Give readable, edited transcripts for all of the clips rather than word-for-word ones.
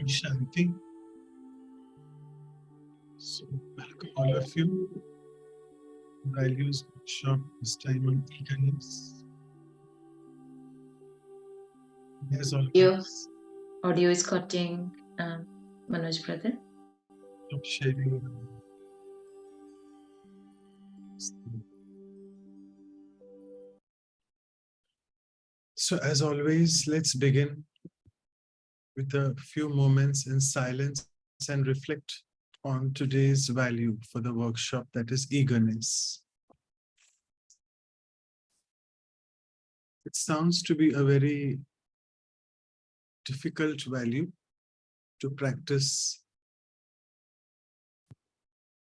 Om Shanti. So, welcome all of you. Values workshop this time on eagerness. As always, Audio is cutting, Manoj brother. stop sharing. So, as always, let's begin with a few moments in silence and reflect on today's value for the workshop, that is eagerness. It sounds to be a very difficult value to practice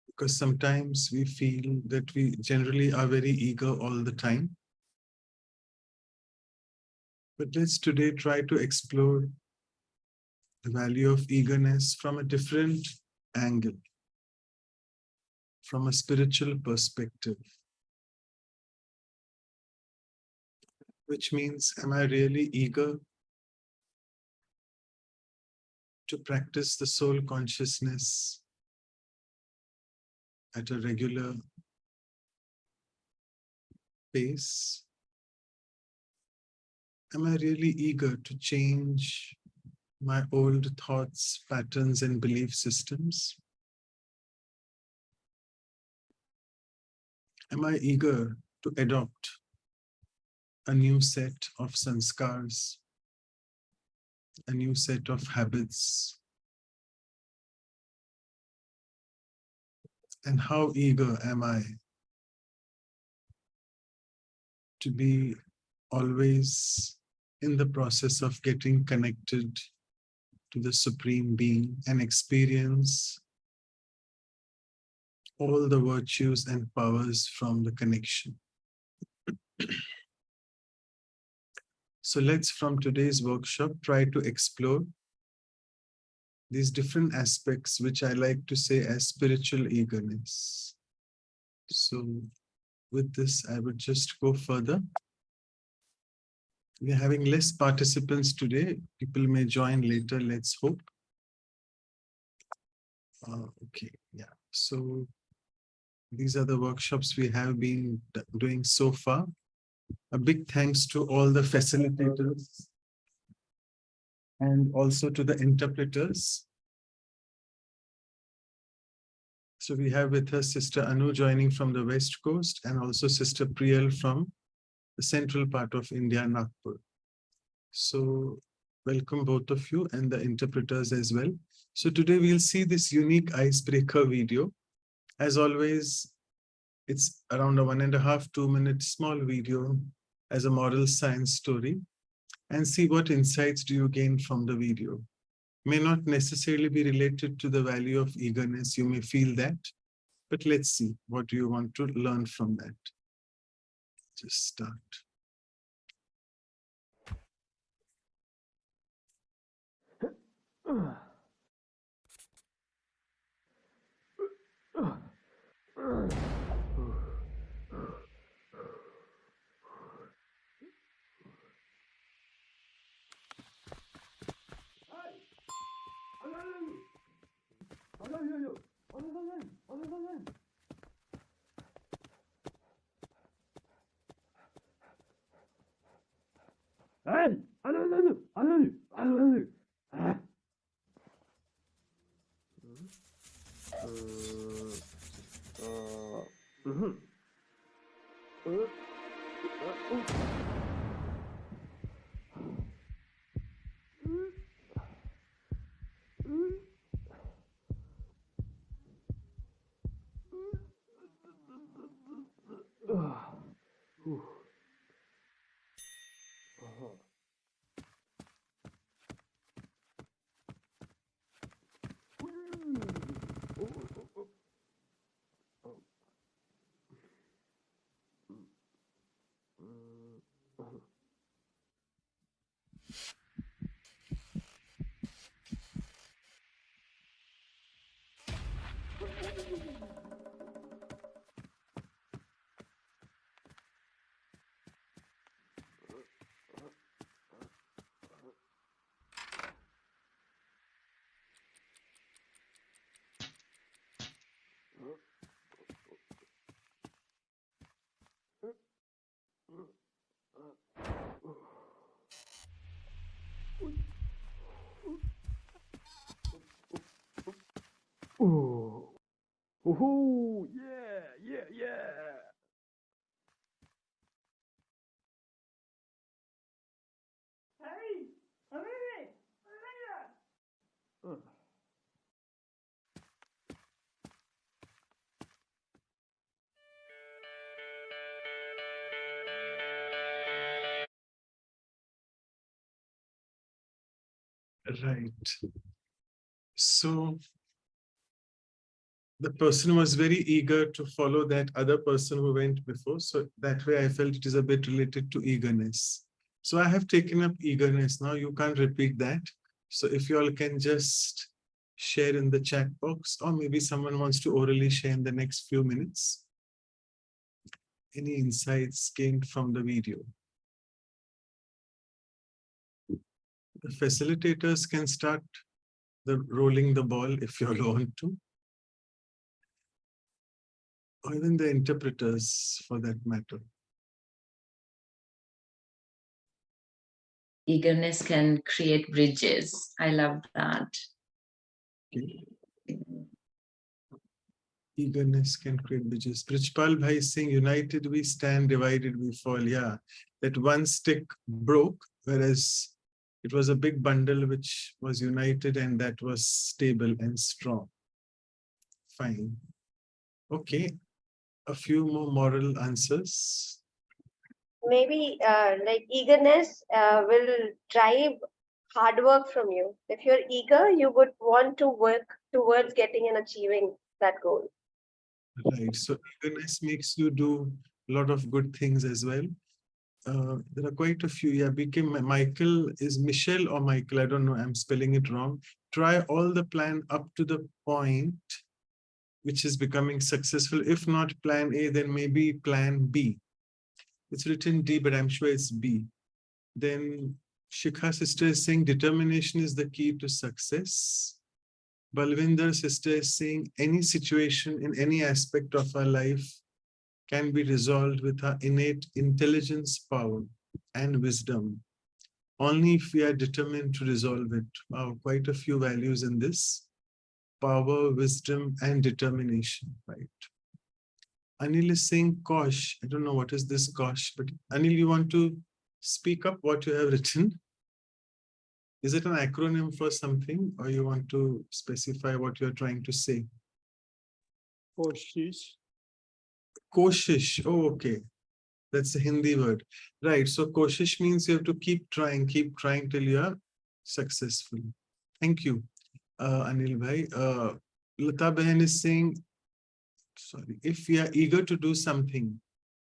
because sometimes we feel that we generally are very eager all the time. But let's today try to explore the value of eagerness from a different angle, from a spiritual perspective. Which means, am I really eager to practice the soul consciousness at a regular pace? Am I really eager to change my old thoughts, patterns, and belief systems? Am I eager to adopt a new set of sanskars, a new set of habits? And how eager am I to be always in the process of getting connected to the Supreme Being and experience all the virtues and powers from the connection? So let's, from today's workshop, try to explore these different aspects, which I like to say as spiritual eagerness. So with this, I would just go further. We are having less participants today. People may join later, let's hope. Okay, yeah. So these are the workshops we have been doing so far. A big thanks to all the facilitators and also to the interpreters. So we have with us Sister Anu joining from the West Coast and also Sister Priyal from the central part of India, Nagpur. So welcome both of you and the interpreters as well. So today we'll see this unique icebreaker video. As always, it's around a 1.5 to 2 minute small video as a moral science story, and see what insights do you gain from the video. May not necessarily be related to the value of eagerness. You may feel that, but let's see, what do you want to learn from that? Just start. Ooh. Woohoo! Yeah. Hey, Olivia. Right. So the person was very eager to follow that other person who went before. So that way I felt it is a bit related to eagerness. So I have taken up eagerness. Now you can't repeat that. So if you all can just share in the chat box, or maybe someone wants to orally share in the next few minutes. Any insights gained from the video? The facilitators can start rolling the ball if you all want to, or even the interpreters for that matter. Eagerness can create bridges. I love that. Okay. Eagerness can create bridges. Brijpal Bhai is saying, united we stand, divided we fall. Yeah, that one stick broke, whereas it was a big bundle which was united and that was stable and strong. Fine. Okay, a few more moral answers. Maybe like eagerness will drive hard work from you. If you're eager, you would want to work towards getting and achieving that goal. Right, so eagerness makes you do a lot of good things as well. There are quite a few. Yeah, became Michael is Michelle or Michael. I don't know. I'm spelling it wrong. Try all the plan up to the point which is becoming successful. If not plan A, then maybe plan B. It's written D, but I'm sure it's B. Then Shikha sister is saying determination is the key to success. Balvinder sister is saying any situation in any aspect of our life can be resolved with our innate intelligence, power, and wisdom. Only if we are determined to resolve it. Wow, quite a few values in this. Power, wisdom, and determination, right? Anil is saying Kosh. I don't know what is this Kosh, but Anil, you want to speak up what you have written? Is it an acronym for something, or you want to specify what you're trying to say? Koshish. Koshish. Oh, okay. That's a Hindi word. Right. So koshish means you have to keep trying till you are successful. Thank you, Anil Bhai. Lata Behan is saying, sorry, if we are eager to do something,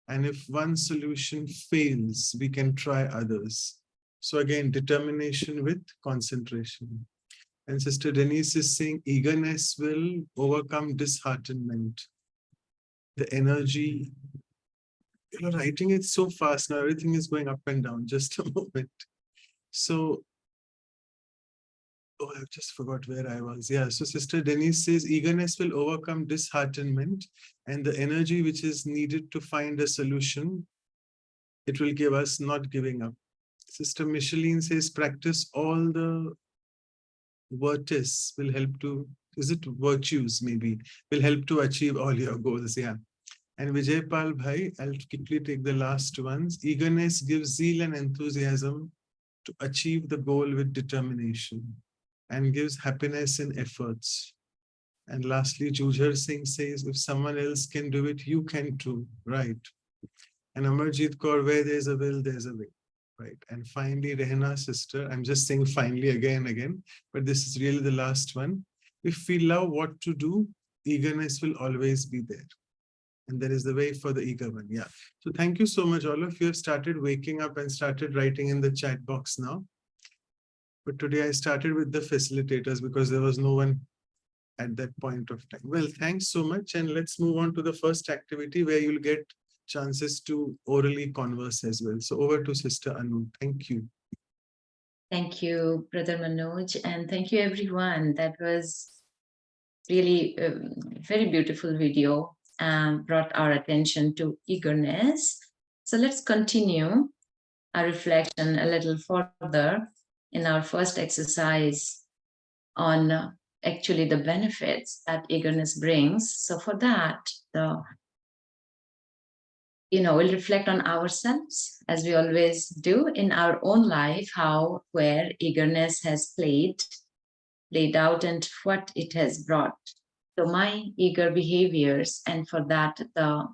and if one solution fails, we can try others. So again, determination with concentration. And Sister Denise is saying, eagerness will overcome disheartenment. The energy, you're writing it so fast now, everything is going up and down. Just a moment. So, oh, I just forgot where I was. Yeah, so Sister Denise says, eagerness will overcome disheartenment, and the energy which is needed to find a solution, it will give us not giving up. Sister Micheline says, practice all the virtues will help to, is it virtues maybe, will help to achieve all your goals. Yeah. And Vijay Pal Bhai, I'll quickly take the last ones. Eagerness gives zeal and enthusiasm to achieve the goal with determination and gives happiness in efforts. And lastly, Jujhar Singh says, if someone else can do it, you can too, right? And Amarjit Kaur, where there's a will, there's a way, right? And finally, Rehna sister, I'm just saying finally again and again, but this is really the last one. If we love what to do, eagerness will always be there. And there is the way for the eager one. Yeah. So thank you so much. All of you have started waking up and started writing in the chat box now. But today I started with the facilitators because there was no one at that point of time. Well, thanks so much. And let's move on to the first activity where you'll get chances to orally converse as well. So over to Sister Anu. Thank you. Thank you, Brother Manoj, and thank you, everyone. That was really a very beautiful video, brought our attention to eagerness. So let's continue our reflection a little further in our first exercise on actually the benefits that eagerness brings. So for that, we'll reflect on ourselves, as we always do in our own life, how, where eagerness has played out and what it has brought. So my eager behaviors, and for that, the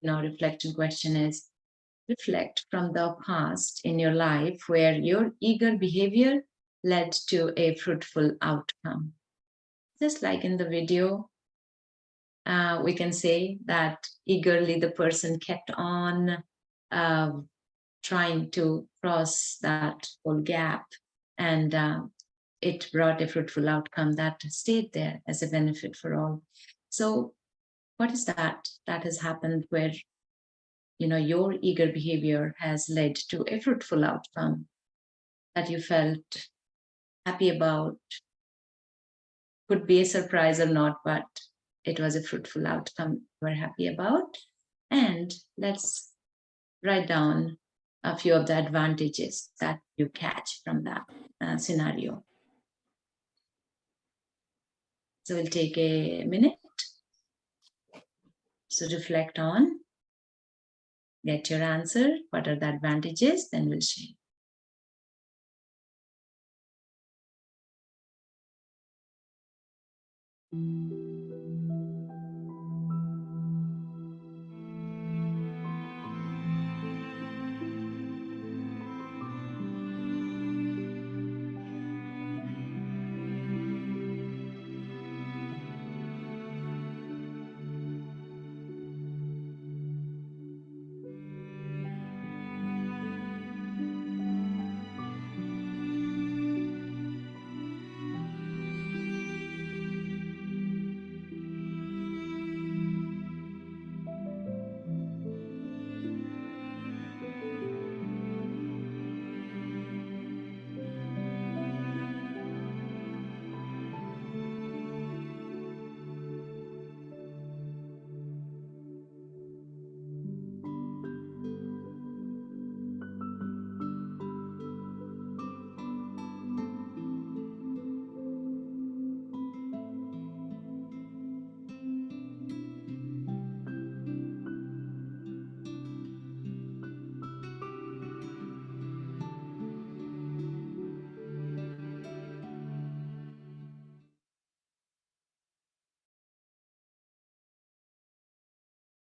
reflection question is, reflect from the past in your life where your eager behavior led to a fruitful outcome. Just like in the video, we can say that eagerly the person kept on trying to cross that whole gap, and it brought a fruitful outcome that stayed there as a benefit for all. So what is that has happened where your eager behavior has led to a fruitful outcome that you felt happy about? Could be a surprise or not, but it was a fruitful outcome we're happy about. And let's write down a few of the advantages that you catch from that scenario. So we'll take a minute. So reflect on, get your answer. What are the advantages? Then we'll share.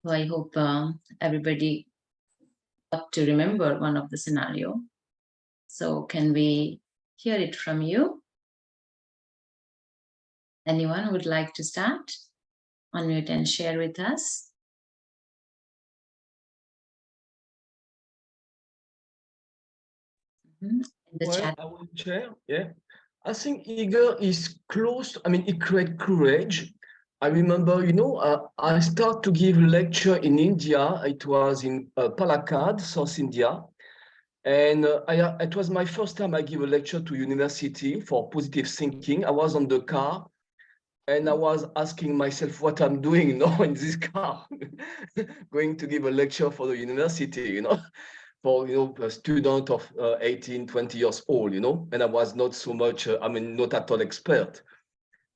So I hope everybody got to remember one of the scenario. So can we hear it from you? Anyone who would like to start? Unmute and share with us. In the chat. I will share. Yeah, I think eager is close. I mean, it creates courage. I remember, I started to give a lecture in India. It was in Palakkad, South India. And it was my first time I give a lecture to university for positive thinking. I was on the car and I was asking myself what I'm doing now in this car, going to give a lecture for the university, for, a student of 18, 20 years old, and I was not so much, not at all expert.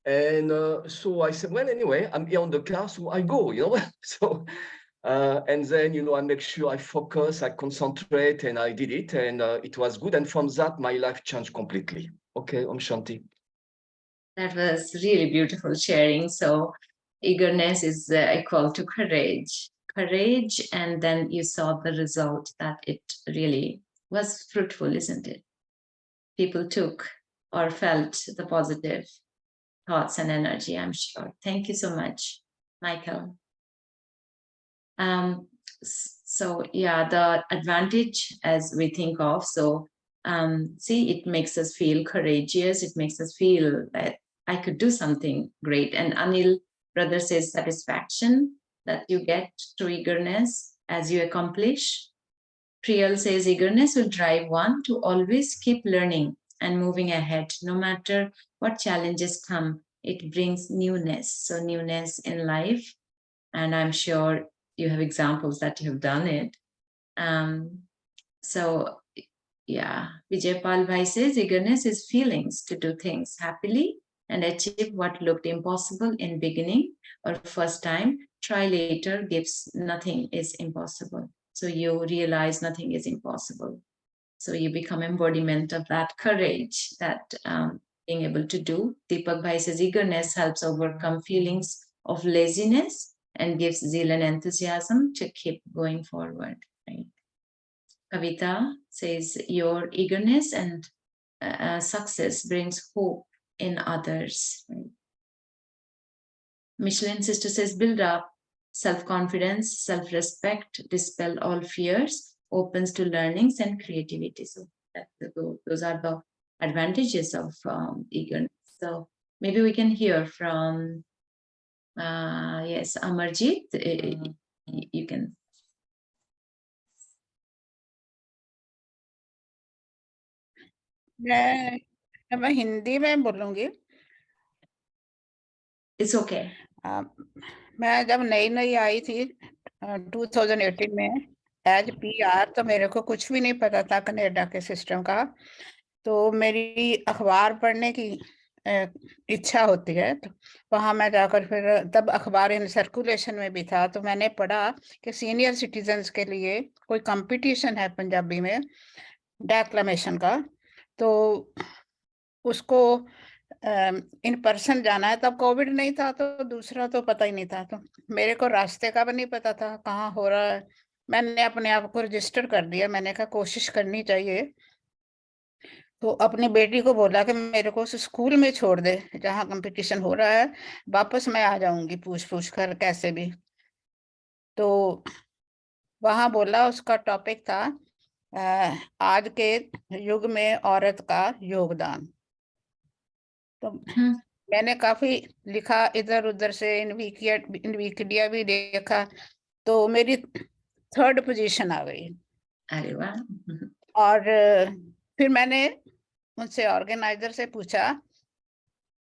And so I said, well, anyway, I'm here on the car, so I go, so, and then, I make sure I focus, I concentrate, and I did it, and it was good. And from that, my life changed completely. Okay, Om Shanti. That was really beautiful sharing. So eagerness is equal to courage. Courage, and then you saw the result that it really was fruitful, isn't it? People took or felt the positive thoughts and energy, I'm sure. Thank you so much, Michael. So yeah, the advantage as we think of, so see, it makes us feel courageous. It makes us feel that I could do something great. And Anil, brother, says satisfaction that you get through eagerness as you accomplish. Priyal says eagerness will drive one to always keep learning and moving ahead, no matter what challenges come. It brings newness, so newness in life. And I'm sure you have examples that you have done it. So yeah, Vijay Pal Bhai says eagerness is feelings to do things happily and achieve what looked impossible in beginning or first time. Try later gives nothing is impossible. So you realize nothing is impossible. So you become embodiment of that courage, that being able to do. Deepak Bhai says eagerness helps overcome feelings of laziness and gives zeal and enthusiasm to keep going forward. Right? Kavita says your eagerness and success brings hope in others. Right? Michelin sister says build up self-confidence, self-respect, dispel all fears, opens to learnings and creativity. So those are the advantages of eagerness. So maybe we can hear from yes, Amarjit. You can. मैं हिंदी में बोलूंगी। It's okay. मैं जब नई आई थी 2018 में as PR, तो मेरे को कुछ भी नहीं पता था कनाडा के सिस्टम का। तो मेरी अखबार पढ़ने की इच्छा होती है, तो वहाँ मैं जाकर फिर तब अखबार इन सर्कुलेशन में भी था, तो मैंने पढ़ा कि सीनियर सिटीजन्स के लिए कोई कंपटीशन है पंजाबी में डेक्लेमेशन का, तो उसको इन पर्सन जाना है। तब कोविड नहीं था, तो दूसरा तो पता ही नहीं था, तो मेरे को रास्ते का भी नहीं पता था कहाँ हो रहा है। मैंने अपने आप को रजिस्टर कर दिया, मैंने कहा कोशिश करनी चाहिए। तो अपनी बेटी को बोला कि मेरे को उस स्कूल में छोड़ दे जहाँ कंपटीशन हो रहा है, वापस मैं आ जाऊंगी पूछ कर कैसे भी। तो वहाँ बोला, उसका टॉपिक था आज के युग में औरत का योगदान। तो मैंने काफी लिखा इधर उधर से, इनविकिडिया भी देखा, तो मेरी 3rd पोजीशन आ गई। अरे वाह। और फिर मैंने उनसे ऑर्गेनाइजर से पूछा,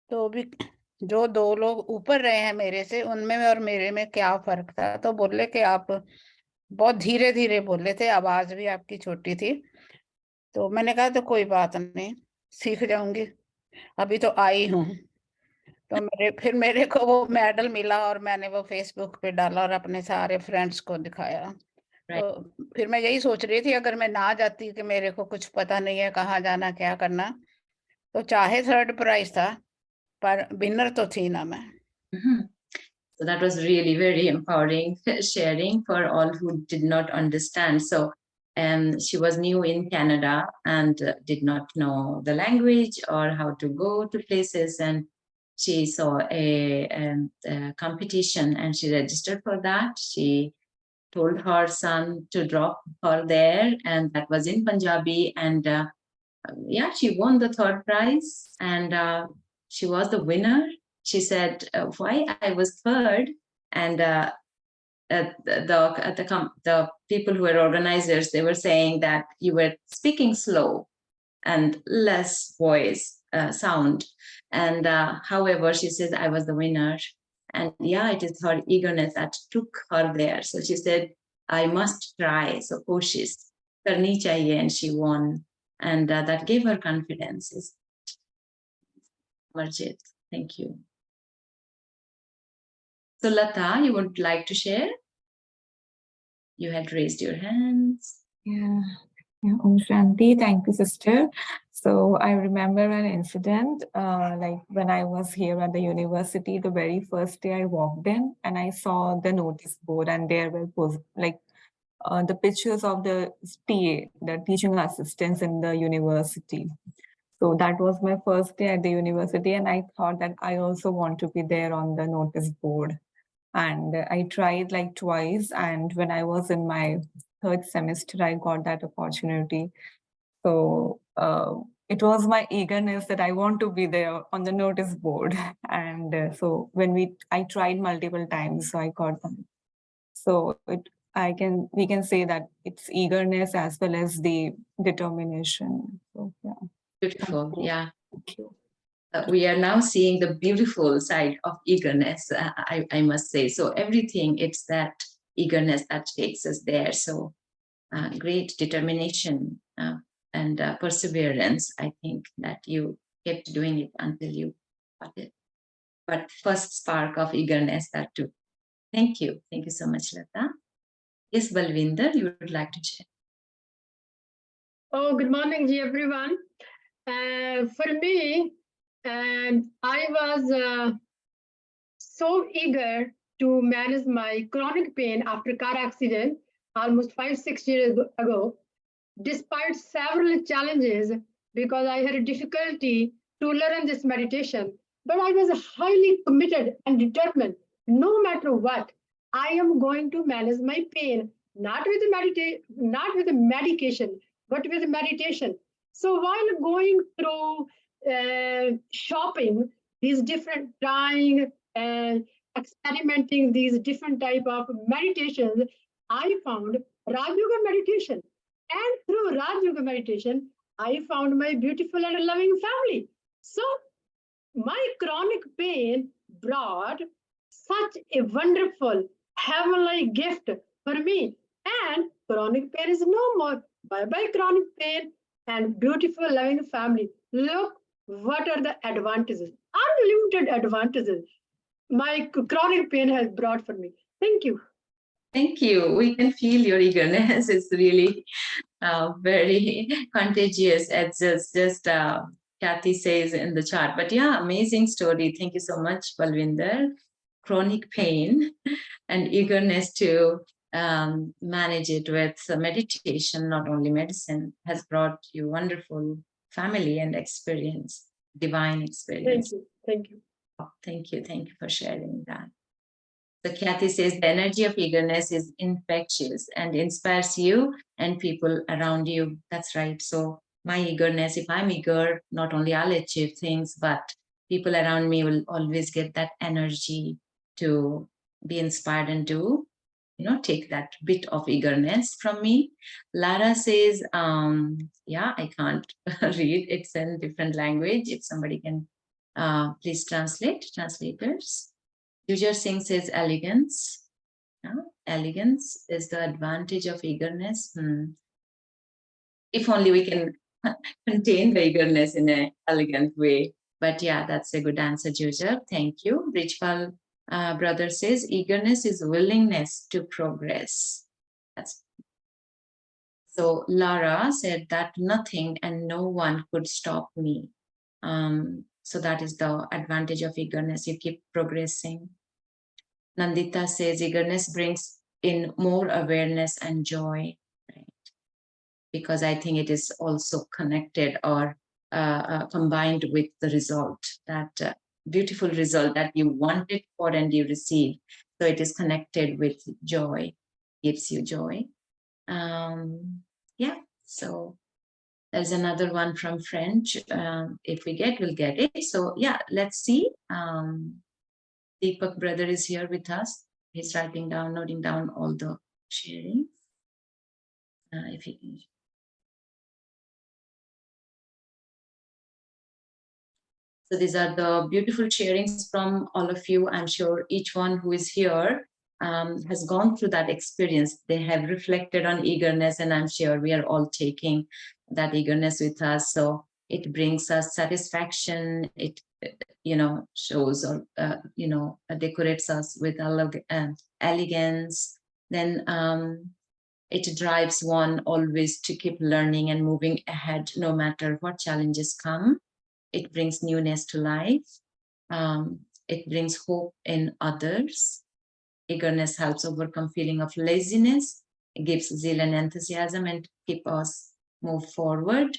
तो भी जो 2 लोग ऊपर रहे हैं मेरे से, उनमें और मेरे में क्या फर्क था। तो बोले कि आप बहुत धीरे धीरे बोल रहे थे, आवाज भी आपकी छोटी थी। तो मैंने कहा तो कोई बात नहीं, सीख जाऊंगी, अभी तो आई हूँ। तो फिर मेरे को वो मेडल मिला और मैंने वो फेसबुक पे डाला और अपने सारे फ्रेंड्स को दिखाया। तो फिर मैं यही सोच रही थी, अगर मैं ना जाती कि मेरे को कुछ पता नहीं है कहाँ जाना क्या करना, तो चाहे 3rd प्राइज था पर विनर तो थी ना मैं। So that was really very empowering sharing for all who did not understand. So she was new in Canada and did not know the language or how to go to places, and she saw a competition and she registered for that. She told her son to drop her there, and that was in Punjabi, and yeah, she won the 3rd prize, and she was the winner. She said, why I was 3rd, and the people who were organizers, they were saying that you were speaking slow and less voice sound, and however, she says I was the winner, and yeah, it is her eagerness that took her there. So she said, I must try, so koshish karni chahiye, and she won, and that gave her confidence. Marjit, thank you. So Lata, you would like to share? You had raised your hands. Yeah. Om Shanti, thank you, sister. So I remember an incident, like when I was here at the university, the very first day I walked in and I saw the notice board, and there were the pictures of the TA, the teaching assistants in the university. So that was my first day at the university, and I thought that I also want to be there on the notice board. And I tried like twice, and when I was in my 3rd semester, I got that opportunity. So it was my eagerness that I want to be there on the notice board. And so when I tried multiple times, so I got that. So we can say that it's eagerness as well as the determination. So yeah. Beautiful, yeah. Thank you. We are now seeing the beautiful side of eagerness, I must say. So everything, it's that eagerness that takes us there. So great determination and perseverance. I think that you kept doing it until you got it. But first spark of eagerness, that too. Thank you. Thank you so much, Lata. Yes, Balvinder, you would like to share. Oh, good morning, everyone. For me, I was so eager to manage my chronic pain after car accident almost 5-6 years ago, despite several challenges, because I had a difficulty to learn this meditation. But I was highly committed and determined, no matter what, I am going to manage my pain, not with the medication, but with meditation. So while going through shopping, these different trying and experimenting these different type of meditations, I found Raj Yoga meditation. And through Raj Yoga meditation, I found my beautiful and loving family. So my chronic pain brought such a wonderful heavenly gift for me. And chronic pain is no more. Bye bye, chronic pain and beautiful, loving family. Look, what are the advantages? Unlimited advantages my chronic pain has brought for me. Thank you. Thank you. We can feel your eagerness. It's really very contagious, as just Kathy says in the chat. But yeah, amazing story. Thank you so much, Balvinder. Chronic pain and eagerness to manage it with meditation, not only medicine, has brought you wonderful family and experience, divine experience. Thank you. Thank you. Thank you. Thank you for sharing that. So Kathy says the energy of eagerness is infectious and inspires you and people around you. That's right. So my eagerness, if I'm eager, not only I'll achieve things, but people around me will always get that energy to be inspired and to, take that bit of eagerness from me. Lara says, yeah, I can't read. It's in different language. If somebody can please translate, translators. Yujar Singh says elegance. Elegance is the advantage of eagerness. If only we can contain the eagerness in an elegant way. But yeah, that's a good answer, Yujar. Thank you. Brijpal brother says eagerness is willingness to progress. So Lara said that nothing and no one could stop me. So that is the advantage of eagerness. You keep progressing. Nandita says eagerness brings in more awareness and joy, right? Because I think it is also connected or combined with the result, that beautiful result that you wanted for and you receive. So it is connected with joy, gives you joy. Yeah, so there's another one from French. If we get, we'll get it. So yeah, let's see. Deepak brother is here with us. He's writing down, noting down all the sharing. If he can. So these are the beautiful sharings from all of you. I'm sure each one who is here has gone through that experience. They have reflected on eagerness, and I'm sure we are all taking that eagerness with us. So it brings us satisfaction. It shows or decorates us with elegance. Then it drives one always to keep learning and moving ahead, no matter what challenges come. It brings newness to life. It brings hope in others. Eagerness helps overcome feeling of laziness. It gives zeal and enthusiasm and keep us move forward.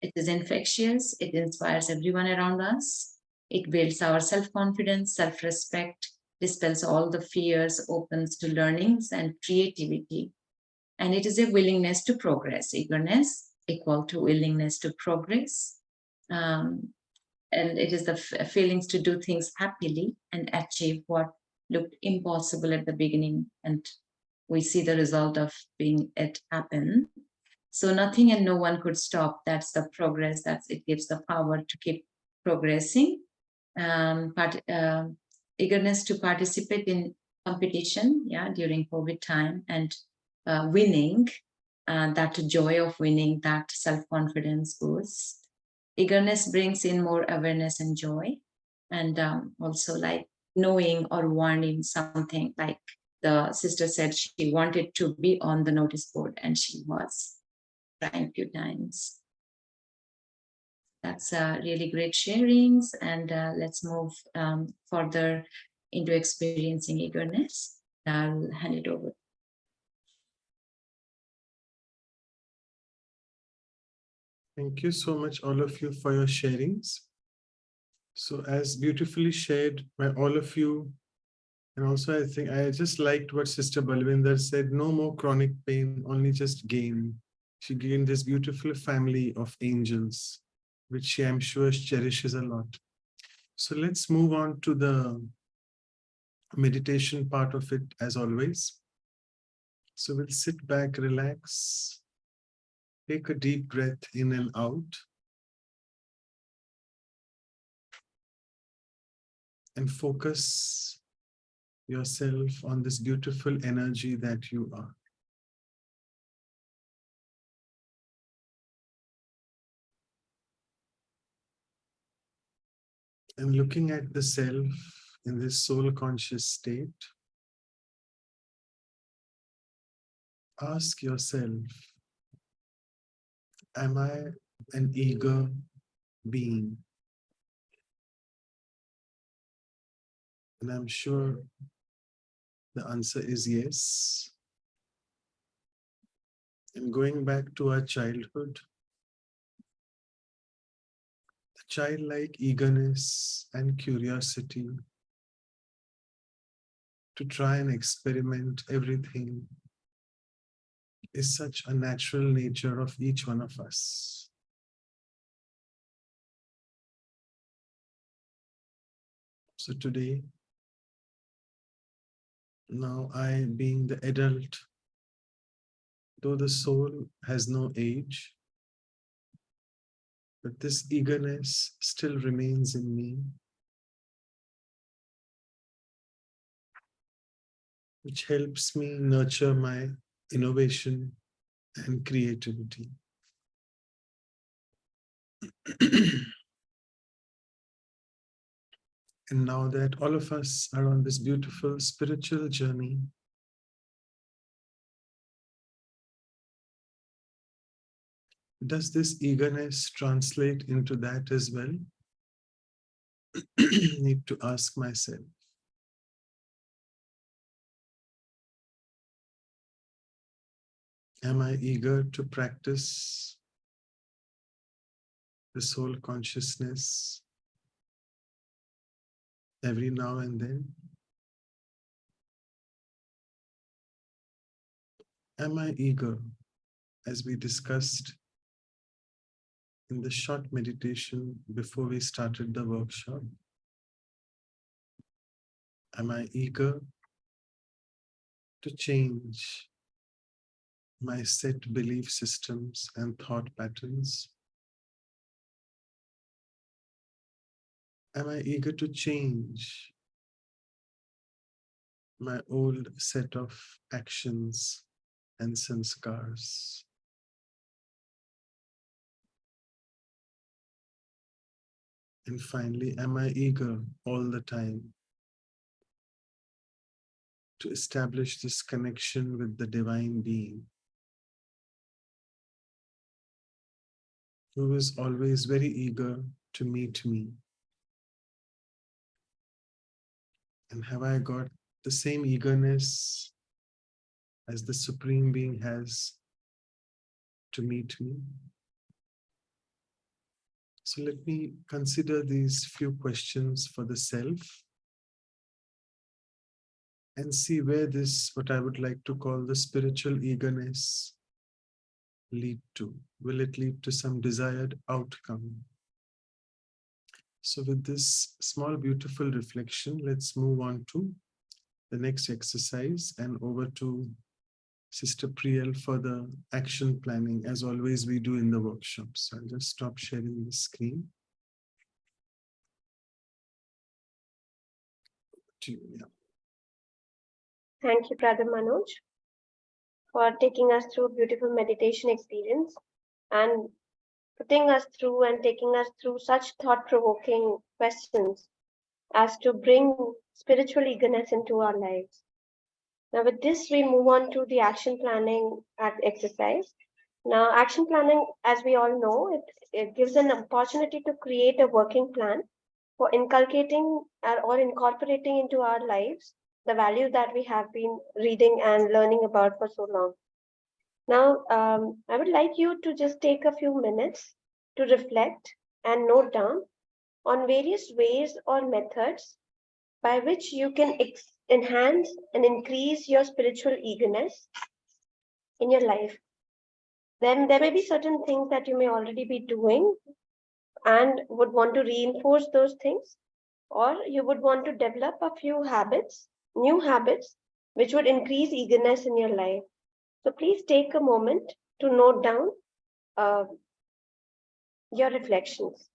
It is infectious. It inspires everyone around us. It builds our self-confidence, self-respect, dispels all the fears, opens to learnings and creativity. And it is a willingness to progress. Eagerness equal to willingness to progress. And it is the feelings to do things happily and achieve what looked impossible at the beginning. And we see the result of being it happen. So nothing and no one could stop. That's the progress. It gives the power to keep progressing. Eagerness to participate in competition, during COVID time, and winning, that joy of winning, that self-confidence boost. Eagerness brings in more awareness and joy, and also like knowing or wanting something, like the sister said she wanted to be on the notice board and she was trying a few times. That's really great sharings, and let's move further into experiencing eagerness. I'll hand it over. Thank you so much, all of you, for your sharings. So as beautifully shared by all of you, and also I think I just liked what Sister Balwinder said, no more chronic pain, only just gain. She gained this beautiful family of angels, which she, I'm sure, cherishes a lot. So let's move on to the meditation part of it, as always. So we'll sit back, relax, take a deep breath in and out. And focus yourself on this beautiful energy that you are. And looking at the self in this soul conscious state, ask yourself, am I an eager being? And I'm sure the answer is yes. And going back to our childhood, the childlike eagerness and curiosity to try and experiment everything is such a natural nature of each one of us. So today, now I being the adult, though the soul has no age, but this eagerness still remains in me, which helps me nurture my innovation and creativity. And now that all of us are on this beautiful spiritual journey, does this eagerness translate into that as well? Need to ask myself. Am I eager to practice the soul consciousness every now and then? Am I eager, as we discussed in the short meditation before we started the workshop? Am I eager to change my set belief systems and thought patterns? Am I eager to change my old set of actions and sanskars? And finally, am I eager all the time to establish this connection with the divine being, who is always very eager to meet me? And have I got the same eagerness as the Supreme Being has to meet me? So let me consider these few questions for the self and see where this, what I would like to call the spiritual eagerness, lead to. Will it lead to some desired outcome? So with this small, beautiful reflection, let's move on to the next exercise and over to Sister Priyal for the action planning, as always we do in the workshops. So I'll just stop sharing the screen. Thank you, Brother Manoj, for taking us through a beautiful meditation experience and putting us through and taking us through such thought-provoking questions as to bring spiritual eagerness into our lives. Now, with this, we move on to the action planning exercise. Now, action planning, as we all know, it gives an opportunity to create a working plan for inculcating or incorporating into our lives the values that we have been reading and learning about for so long. Now, I would like you to just take a few minutes to reflect and note down on various ways or methods by which you can enhance and increase your spiritual eagerness in your life. Then there may be certain things that you may already be doing and would want to reinforce those things, or you would want to develop a few habits, new habits, which would increase eagerness in your life. So please take a moment to note down your reflections.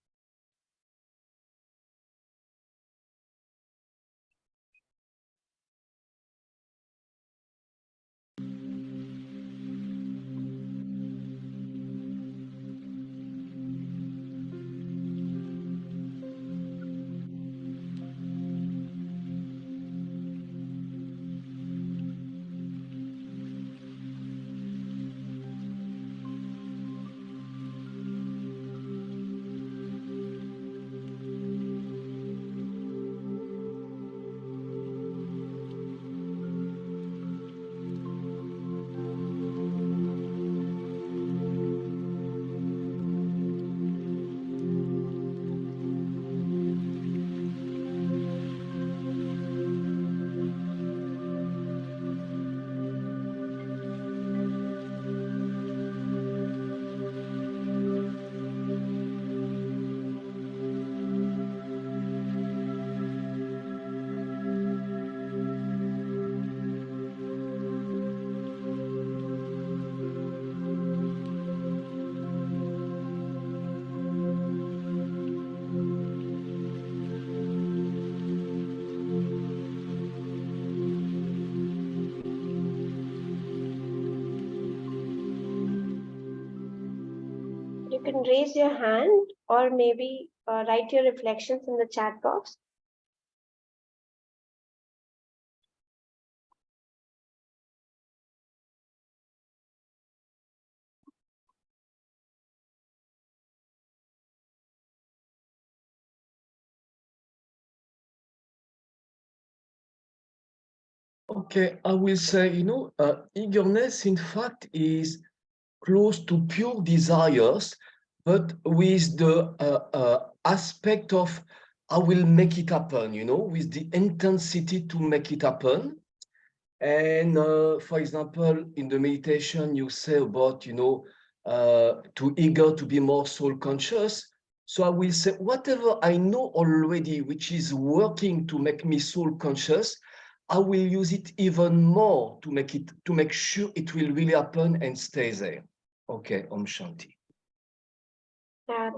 You can raise your hand or maybe write your reflections in the chat box. Okay, I will say, eagerness, in fact, is close to pure desires, but with the aspect of I will make it happen, with the intensity to make it happen. And for example, in the meditation, you say about, too eager to be more soul conscious. So I will say, whatever I know already, which is working to make me soul conscious, I will use it even more to make sure it will really happen and stay there. Okay, Om Shanti.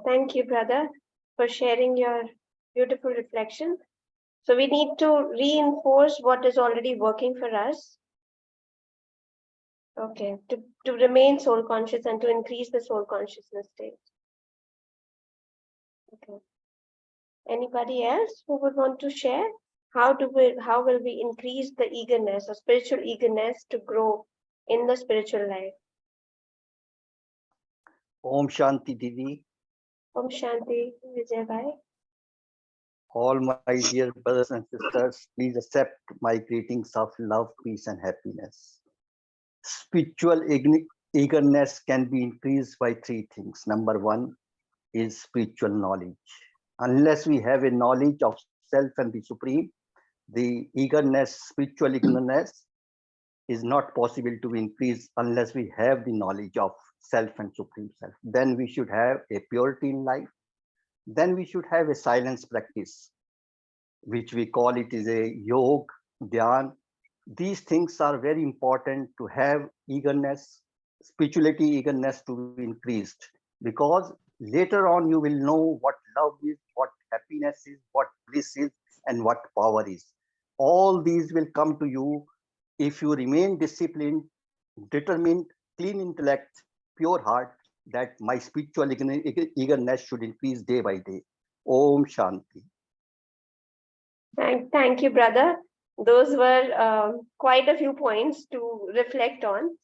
Thank you, brother, for sharing your beautiful reflection. So we need to reinforce what is already working for us. Okay, to remain soul conscious and to increase the soul consciousness state. Okay. Anybody else who would want to share? How will we increase the eagerness or spiritual eagerness to grow in the spiritual life? Om Shanti Didi. Om Shanti, Vijay Bhai. All my dear brothers and sisters, please accept my greetings of love, peace, and happiness. Spiritual eagerness can be increased by three things. Number one is spiritual knowledge. Unless we have a knowledge of self and the supreme, the eagerness, spiritual eagerness is not possible to increase unless we have the knowledge of self and supreme self. Then we should have a purity in life. Then we should have a silence practice, which we call it is a yoga, dhyan. These things are very important to have eagerness, spirituality eagerness to be increased, because later on you will know what love is, what happiness is, what bliss is, and what power is. All these will come to you if you remain disciplined determined, clean intellect, pure heart, that my spiritual eagerness should increase day by day. Om Shanti. Thank you, brother. Those were quite a few points to reflect on.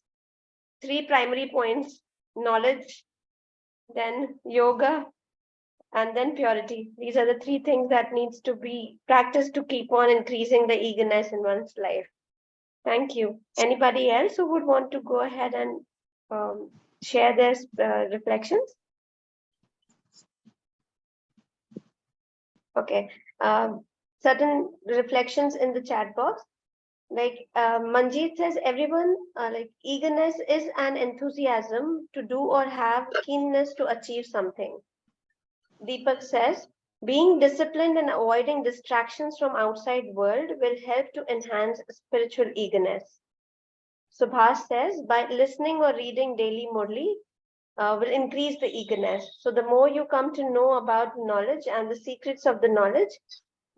3 primary points: knowledge, then yoga, and then purity. These are the 3 things that needs to be practiced to keep on increasing the eagerness in one's life. Thank you. Anybody else who would want to go ahead and share their reflections? Okay. Certain reflections in the chat box. Like Manjeet says, everyone, like eagerness is an enthusiasm to do or have keenness to achieve something. Deepak says, being disciplined and avoiding distractions from outside world will help to enhance spiritual eagerness. Subhas says, by listening or reading daily Murli will increase the eagerness. So the more you come to know about knowledge and the secrets of the knowledge,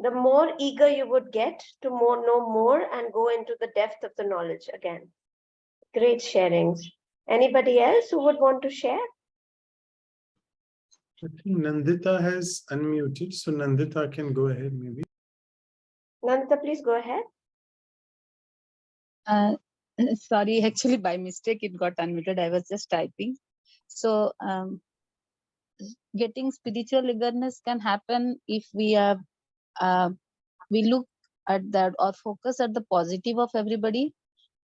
the more eager you would get to know more and go into the depth of the knowledge again. Great sharings. Anybody else who would want to share? I think Nandita has unmuted, so Nandita can go ahead maybe. Nandita, please go ahead. Sorry, actually by mistake it got unmuted. I was just typing. So getting spiritual eagerness can happen if we look at that or focus at the positive of everybody,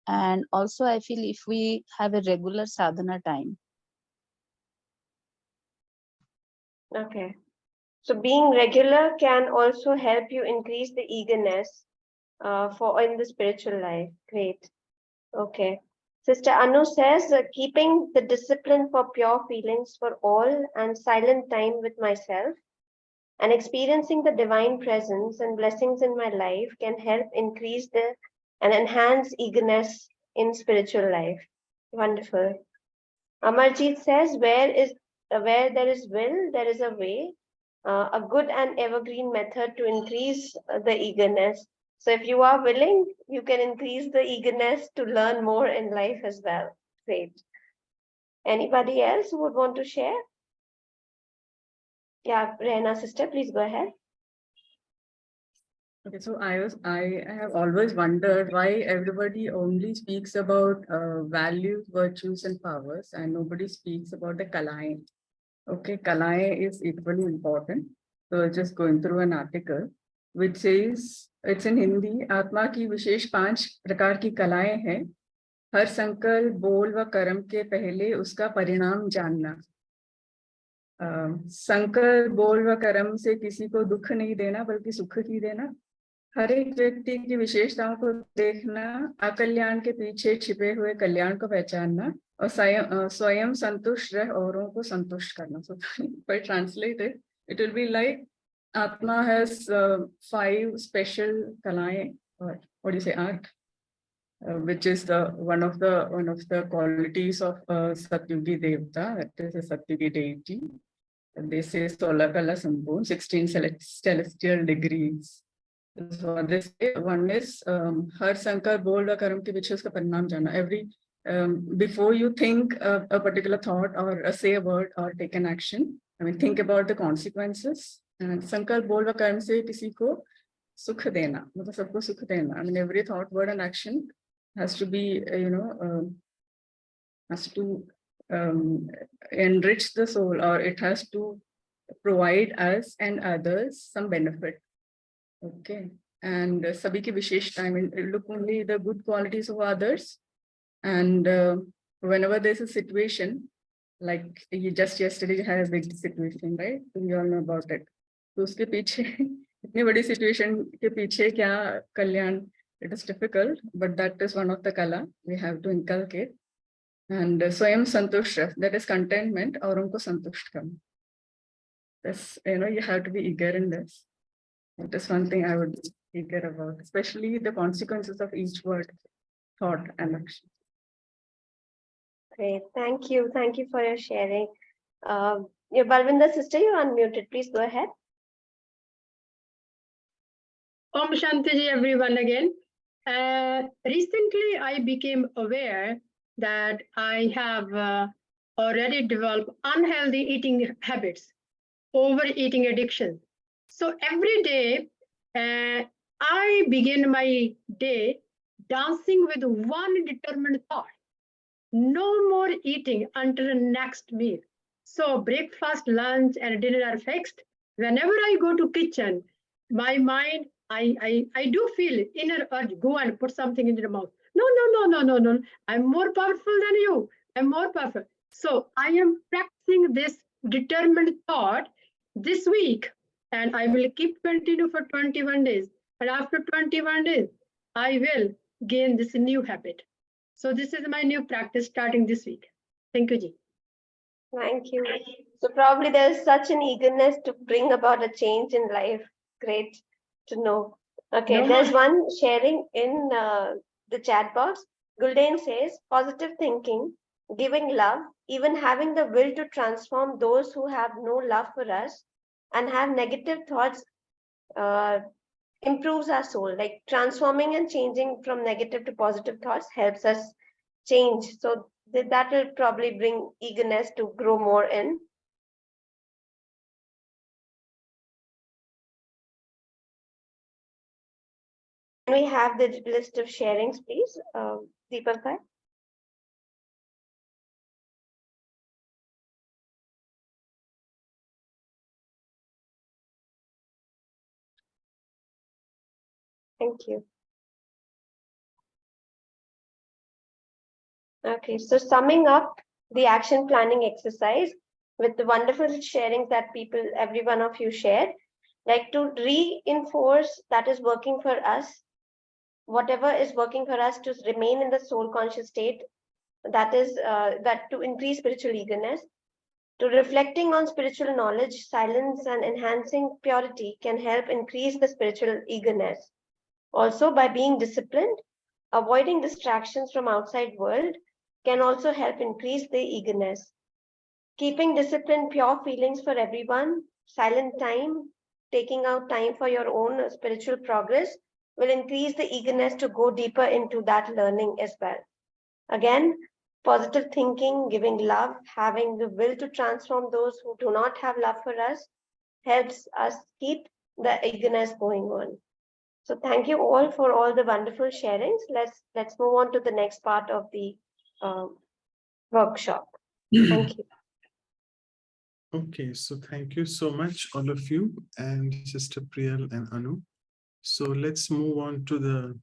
and also I feel if we have a regular sadhana time. Okay. So being regular can also help you increase the eagerness for in the spiritual life. Great. Okay. Sister Anu says, keeping the discipline for pure feelings for all and silent time with myself and experiencing the divine presence and blessings in my life can help increase and enhance eagerness in spiritual life. Wonderful. Amarjeet says, where there is will, there is a way. A good and evergreen method to increase the eagerness. So if you are willing, you can increase the eagerness to learn more in life as well. Great. Anybody else who would want to share? Yeah, Rehna sister, please go ahead. Okay, so I have always wondered why everybody only speaks about values, virtues, and powers, and nobody speaks about the kalaएं. Okay, kalaएं is equally important. So just going through an article which says, it's in Hindi, आत्मा की विशेष 5 प्रकार की कलाएं हैं. हर संकल्प, बोल व कर्म के पहले उसका परिणाम जानना. संकल्प, बोल व कर्म से किसी को दुख नहीं देना बल्कि सुख ही देना. हर एक व्यक्ति की विशेषताओं को देखना, अकल्याण के पीछे छिपे हुए कल्याण को पहचानना और स्वयं संतुष्ट रह औरों को संतुष्ट करना. So if I translate it, it will be like Atma has 5 special kalaएं, or what do you say, art, which is one of the qualities of Satyugi Devta, that is a Satyugi deity. And they say 16 kala sambhun, 16 celestial degrees. So this one is har sankar bol va karam ke piche uska parinam jana. Every before you think a particular thought or say a word or take an action, I mean think about the consequences. And sankar bol va karam se kisi ko sukh dena, matlab sabko sukh dena. I mean every thought, word, and action has to be has to enrich the soul, or it has to provide us and others some benefit. Okay, and sabhi ki visheshta, I mean, look only the good qualities of others, and whenever there's a situation, like just yesterday you had a big situation, right? We all know about it. So uske piche, itni badi situation ke piche kya kalyan, it is difficult, but that is one of the kala we have to inculcate. And swayam santushta, that is contentment, auron ko santusht karna. That's, you have to be eager in this. That is one thing I would be eager about, especially the consequences of each word, thought, and action. Great. Thank you. Thank you for your sharing. Your Balvinda sister, you're unmuted. Please go ahead. Om Shanti ji, everyone again. Recently, I became aware that I have already developed unhealthy eating habits, overeating addiction. So every day, I begin my day dancing with one determined thought: no more eating until the next meal. So breakfast, lunch, and dinner are fixed. Whenever I go to kitchen, my mind, I do feel inner urge, go and put something into the mouth. No, no, no, no, no, no. I'm more powerful than you. I'm more powerful. So I am practicing this determined thought this week, and I will keep continue for 21 days. And after 21 days, I will gain this new habit. So this is my new practice starting this week. Thank you, Ji. Thank you. So probably there's such an eagerness to bring about a change in life. Great to know. Okay, No there's more. one sharing in the chat box. Gulden says, positive thinking, giving love, even having the will to transform those who have no love for us and have negative thoughts improves our soul. Like transforming and changing from negative to positive thoughts helps us change. So that will probably bring eagerness to grow more in. Can we have the list of sharings, please, Deepak bhai? Thank you. Okay, so summing up the action planning exercise with the wonderful sharings that every one of you shared, like to reinforce that is working for us, whatever is working for us to remain in the soul conscious state, that is that to increase spiritual eagerness, to reflecting on spiritual knowledge, silence and enhancing purity can help increase the spiritual eagerness. Also, by being disciplined, avoiding distractions from outside world can also help increase the eagerness. Keeping discipline, pure feelings for everyone, silent time, taking out time for your own spiritual progress will increase the eagerness to go deeper into that learning as well. Again, positive thinking, giving love, having the will to transform those who do not have love for us helps us keep the eagerness going on. So thank you all for all the wonderful sharings. Let's move on to the next part of the workshop. Thank you. Okay, so thank you so much, all of you, and Sister Priyal and Anu. So let's move on to the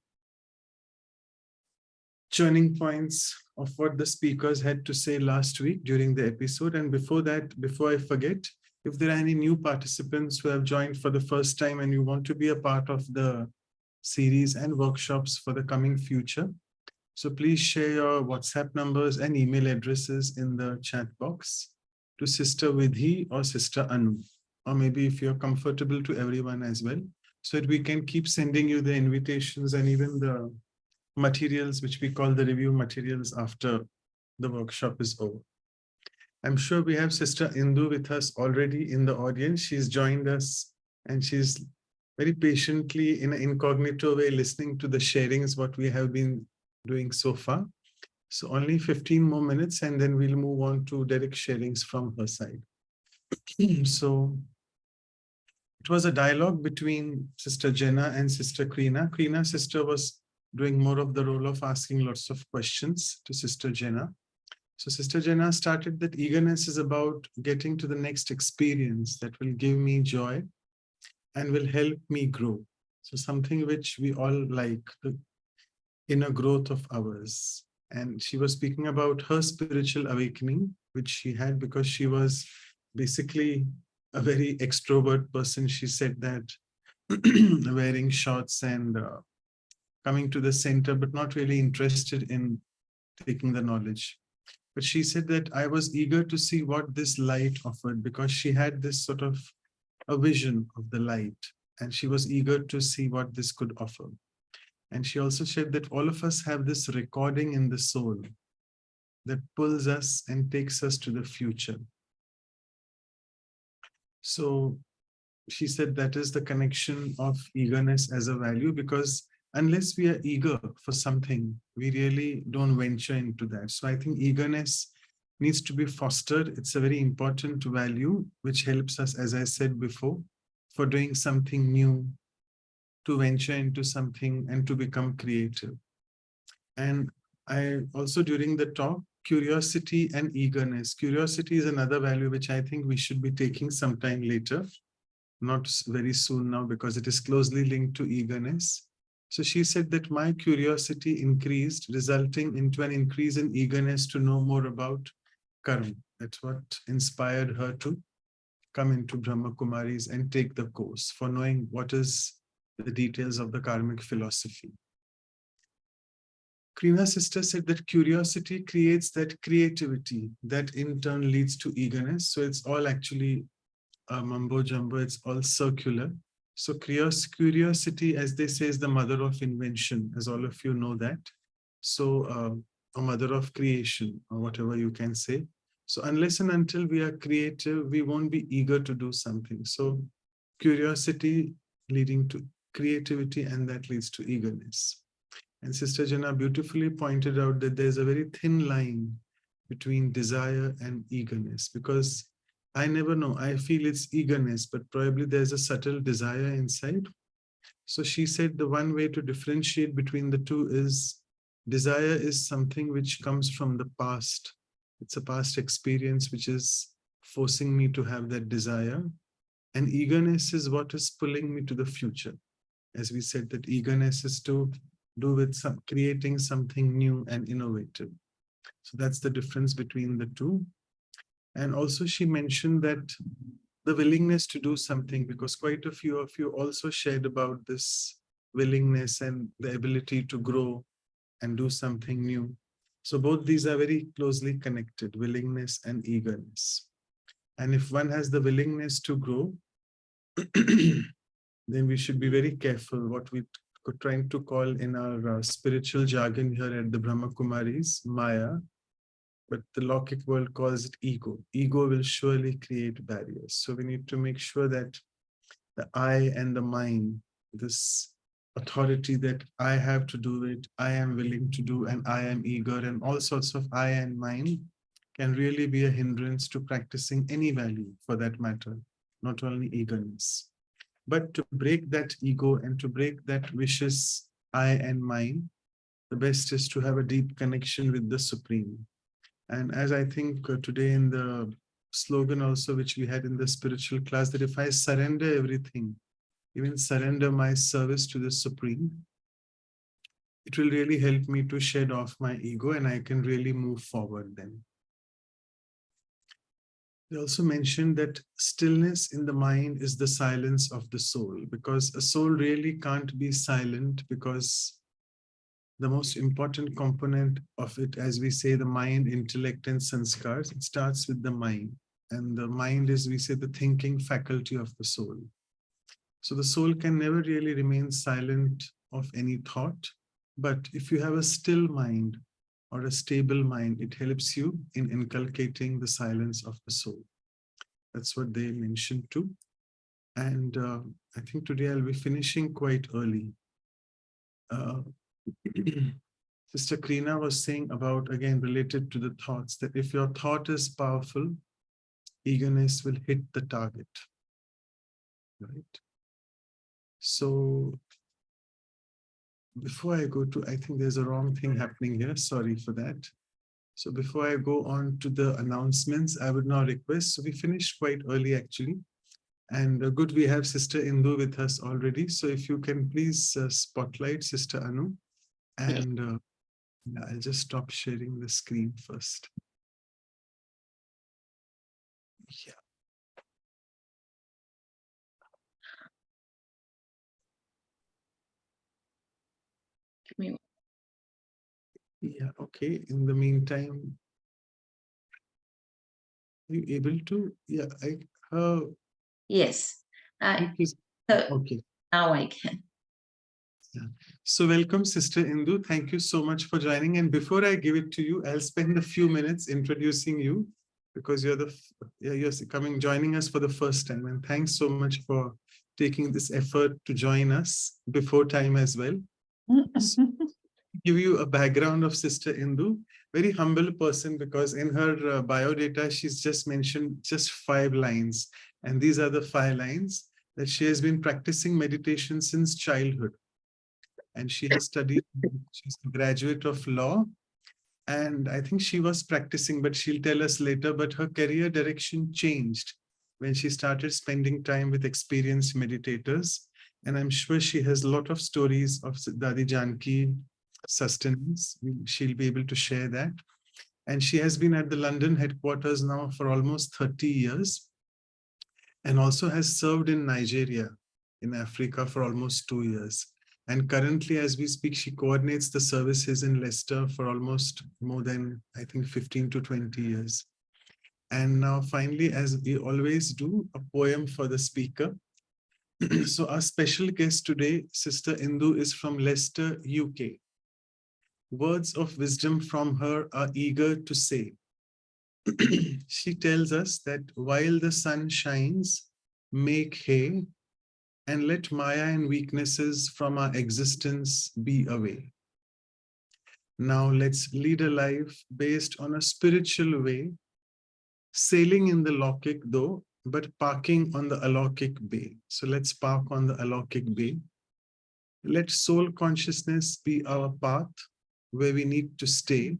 turning points of what the speakers had to say last week during the episode. And before that, before I forget, if there are any new participants who have joined for the first time and you want to be a part of the series and workshops for the coming future, so please share your WhatsApp numbers and email addresses in the chat box to Sister Vidhi or Sister Anu, or maybe if you're comfortable to everyone as well, so that we can keep sending you the invitations and even the materials, which we call the review materials, after the workshop is over. I'm sure we have Sister Indu with us already in the audience. She's joined us and she's very patiently in an incognito way listening to the sharings, what we have been doing so far. So only 15 more minutes and then we'll move on to direct sharings from her side. So it was a dialogue between Sister Jenna and Sister Krina. Krina sister was doing more of the role of asking lots of questions to Sister Jenna. So Sister Jenna started that eagerness is about getting to the next experience that will give me joy and will help me grow. So something which we all like, the inner growth of ours. And she was speaking about her spiritual awakening, which she had because she was basically a very extrovert person. She said that wearing shorts and coming to the center, but not really interested in taking the knowledge. But she said that I was eager to see what this light offered because she had this sort of a vision of the light and she was eager to see what this could offer. And she also said that all of us have this recording in the soul that pulls us and takes us to the future. So she said that is the connection of eagerness as a value, because unless we are eager for something, we really don't venture into that. So I think eagerness needs to be fostered. It's a very important value which helps us, as I said before, for doing something new, to venture into something and to become creative. And I also, during the talk, curiosity and eagerness. Curiosity is another value which I think we should be taking sometime later, not very soon now, because it is closely linked to eagerness. So she said that my curiosity increased, resulting into an increase in eagerness to know more about karma. That's what inspired her to come into Brahma Kumaris and take the course, for knowing what is the details of the karmic philosophy. Krina sister said that curiosity creates that creativity that in turn leads to eagerness. So it's all actually mumbo jumbo, it's all circular. So curiosity, as they say, is the mother of invention, as all of you know that. So a mother of creation, or whatever you can say. So unless and until we are creative, we won't be eager to do something. So curiosity leading to creativity, and that leads to eagerness. And Sister Jana beautifully pointed out that there's a very thin line between desire and eagerness, because I never know, I feel it's eagerness, but probably there's a subtle desire inside. So she said the one way to differentiate between the two is desire is something which comes from the past. It's a past experience which is forcing me to have that desire. And eagerness is what is pulling me to the future. As we said, that eagerness is to do with creating something new and innovative. So that's the difference between the two. And also she mentioned that the willingness to do something, because quite a few of you also shared about this willingness and the ability to grow and do something new. So both these are very closely connected, willingness and eagerness. And if one has the willingness to grow, then we should be very careful what we trying to call in our spiritual jargon here at the Brahma Kumaris, Maya, but the Lokik world calls it ego. Ego will surely create barriers. So we need to make sure that the I and the mind, this authority that I have to do it, I am willing to do, and I am eager, and all sorts of I and mind can really be a hindrance to practicing any value for that matter, not only eagerness. But to break that ego and to break that vicious I and mine, the best is to have a deep connection with the Supreme. And as I think today in the slogan also, which we had in the spiritual class, that if I surrender everything, even surrender my service to the Supreme, it will really help me to shed off my ego and I can really move forward then. They also mentioned that stillness in the mind is the silence of the soul, because a soul really can't be silent, because the most important component of it, as we say, the mind, intellect, and sanskars, it starts with the mind. And the mind is, we say, the thinking faculty of the soul. So the soul can never really remain silent of any thought. But if you have a still mind or a stable mind, it helps you in inculcating the silence of the soul. That's what they mentioned too. And I think today I'll be finishing quite early. Sister Krina was saying about, again, related to the thoughts, that if your thought is powerful, eagerness will hit the target, right? So before I go to, I think there's a wrong thing happening here. Sorry for that. So before I go on to the announcements, I would now request, so we finished quite early actually. And good, we have Sister Indu with us already. So if you can please spotlight Sister Anu. And I'll just stop sharing the screen first. Yeah. Yeah, okay. In the meantime, are you able to? Yeah, Yes. Okay. Now I can. Yeah. So welcome, Sister Indu. Thank you so much for joining. And before I give it to you, I'll spend a few minutes introducing you, because you're joining us for the first time. And thanks so much for taking this effort to join us before time as well. Give you a background of Sister Indu, very humble person, because in her biodata, she's just mentioned just 5 lines. And these are the 5 lines that she has been practicing meditation since childhood. And she has studied, she's a graduate of law. And I think she was practicing, but she'll tell us later, but her career direction changed when she started spending time with experienced meditators. And I'm sure she has a lot of stories of Dadi Janki sustenance. She'll be able to share that. And she has been at the London headquarters now for almost 30 years and also has served in Nigeria, in Africa, for almost 2 years. And currently, as we speak, she coordinates the services in Leicester for almost more than, I think, 15 to 20 years. And now finally, as we always do, a poem for the speaker. So our special guest today, Sister Indu, is from Leicester, UK. Words of wisdom from her are eager to say. She tells us that while the sun shines, make hay, and let Maya and weaknesses from our existence be away. Now let's lead a life based on a spiritual way, sailing in the Lokik though, but parking on the Alokik Bay. So let's park on the Alokik Bay. Let soul consciousness be our path where we need to stay,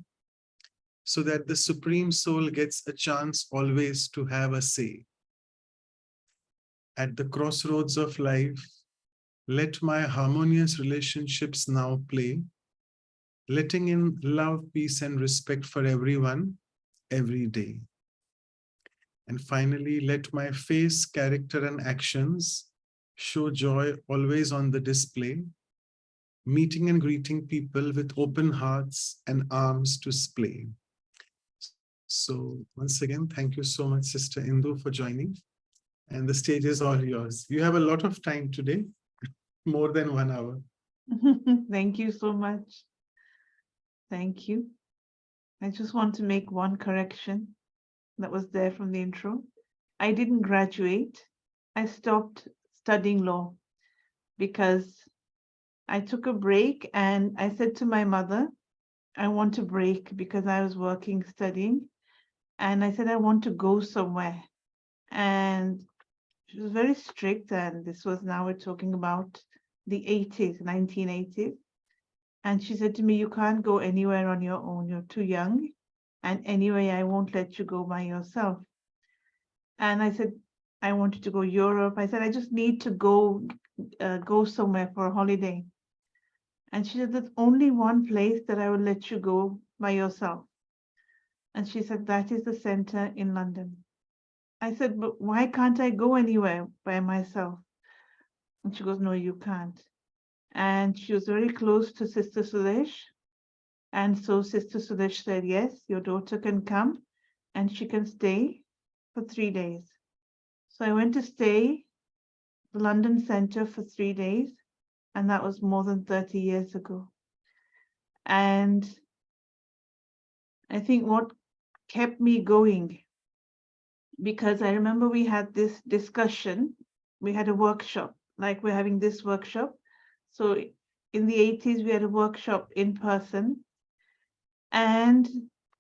so that the Supreme Soul gets a chance always to have a say. At the crossroads of life, let my harmonious relationships now play, letting in love, peace, and respect for everyone, every day. And finally, let my face, character, and actions show joy always on the display, meeting and greeting people with open hearts and arms to splay. So once again, thank you so much, Sister Indu, for joining. And the stage is all yours. You have a lot of time today, more than 1 hour. Thank you so much. Thank you. I just want to make one correction that was there from the intro. I didn't graduate. I stopped studying law because I took a break and I said to my mother, I want to break because I was working, studying. And I said, I want to go somewhere. And she was very strict. And this was, now we're talking about the 80s, 1980s. And she said to me, you can't go anywhere on your own. You're too young. And anyway, I won't let you go by yourself. And I said, I wanted to go Europe. I said, I just need to go somewhere for a holiday. And she said, there's only one place that I will let you go by yourself. And she said, that is the center in London. I said, but why can't I go anywhere by myself? And she goes, no, you can't. And she was very close to Sister Sudesh. And so Sister Sudesh said, yes, your daughter can come and she can stay for 3 days. So I went to stay the London Center for 3 days. And that was more than 30 years ago. And I think what kept me going, because I remember we had this discussion, we had a workshop, like we're having this workshop. So in the 80s, we had a workshop in person, and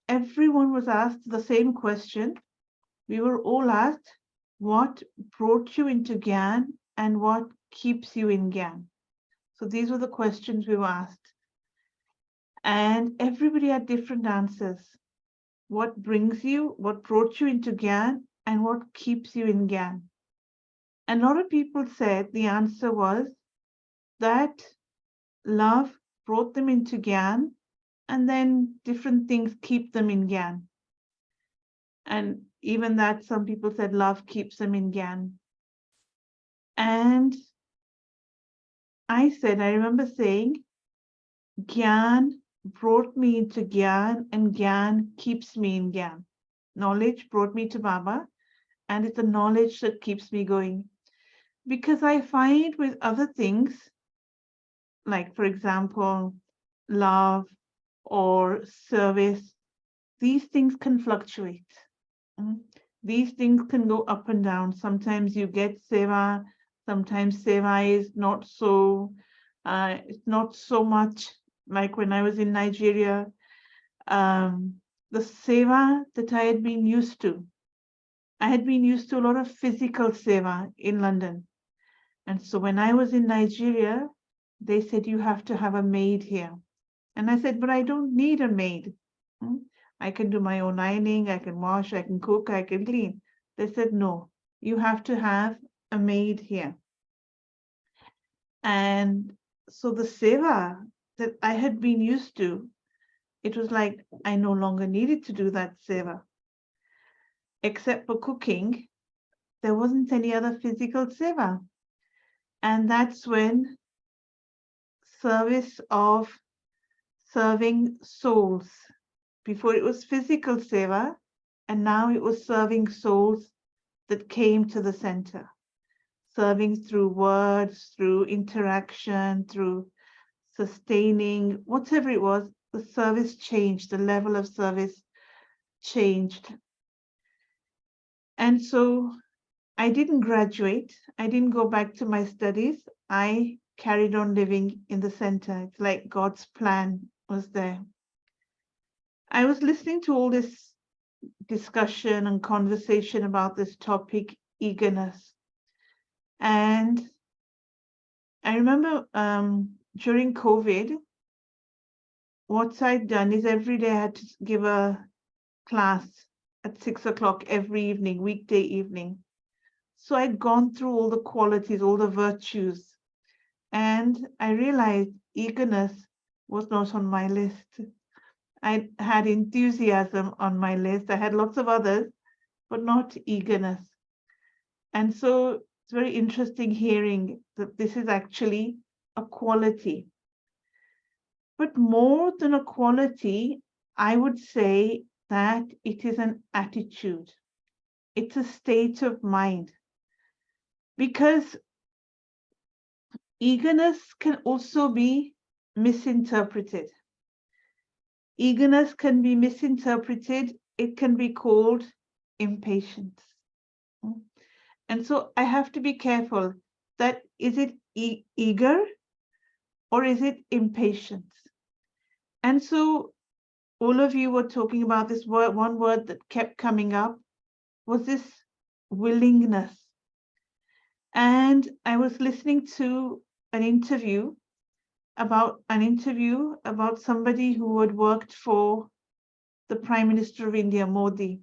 everyone was asked the same question. We were all asked, what brought you into Gyan and what keeps you in Gyan? So these were the questions we were asked. And everybody had different answers. What brings you, what brought you into Gyan, and what keeps you in Gyan? And a lot of people said the answer was that love brought them into Gyan, and then different things keep them in Gyan. And even that, some people said love keeps them in Gyan. And I said, I remember saying, Gyan brought me into Gyan, and Gyan keeps me in Gyan. Knowledge brought me to Baba, and it's the knowledge that keeps me going. Because I find with other things, like, for example, love or service, these things can fluctuate. These things can go up and down. Sometimes you get seva, sometimes seva is not so It's not so much like when I was in Nigeria, the seva that I had been used to. I had been used to a lot of physical seva in London. And so when I was in Nigeria, they said, you have to have a maid here. And I said, but I don't need a maid. I can do my own ironing, I can wash, I can cook, I can clean. They said, no, you have to have a maid here. And so the seva that I had been used to, it was like I no longer needed to do that seva. Except for cooking, there wasn't any other physical seva. And that's when service of serving souls. Before it was physical seva, and now it was serving souls that came to the center. Serving through words, through interaction, through sustaining, whatever it was, the service changed, the level of service changed. And so I didn't graduate. I didn't go back to my studies. I carried on living in the center. It's like God's plan was there. I was listening to all this discussion and conversation about this topic, eagerness. And I remember during COVID, what I'd done is every day I had to give a class at 6 o'clock every evening, weekday evening. So I'd gone through all the qualities, all the virtues, and I realized eagerness was not on my list. I had enthusiasm on my list. I had lots of others, but not eagerness. And so it's very interesting hearing that this is actually a quality. But more than a quality, I would say that it is an attitude. It's a state of mind. Because eagerness can also be misinterpreted. Eagerness can be misinterpreted. It can be called impatience. And so I have to be careful that is it eager or is it impatience? And so all of you were talking about this word, one word that kept coming up was this willingness. And I was listening to an interview about somebody who had worked for the Prime Minister of India, Modi.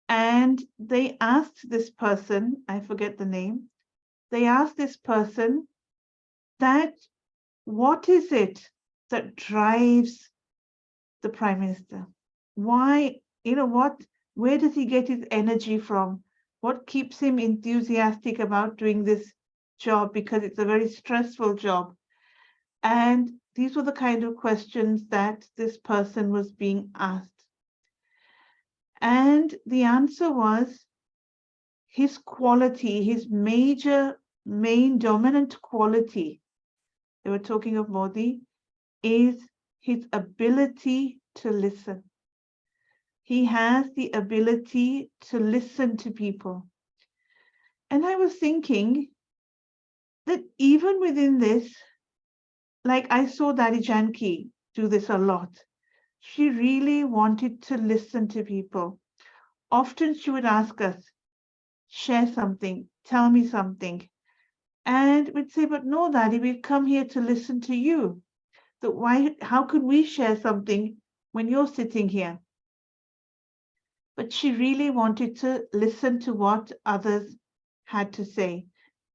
And they asked this person, I forget the name, they asked this person that what is it that drives the Prime Minister? Why, where does he get his energy from? What keeps him enthusiastic about doing this job? Because it's a very stressful job. And these were the kind of questions that this person was being asked. And the answer was his quality, his main dominant quality, they were talking of Modi, is his ability to listen. He has the ability to listen to people. And I was thinking that even within this, like I saw Daddy Janki do this a lot. She really wanted to listen to people. Often she would ask us, share something, tell me something. And we'd say, but no, Daddy, we've come here to listen to you. How could we share something when you're sitting here? But she really wanted to listen to what others had to say.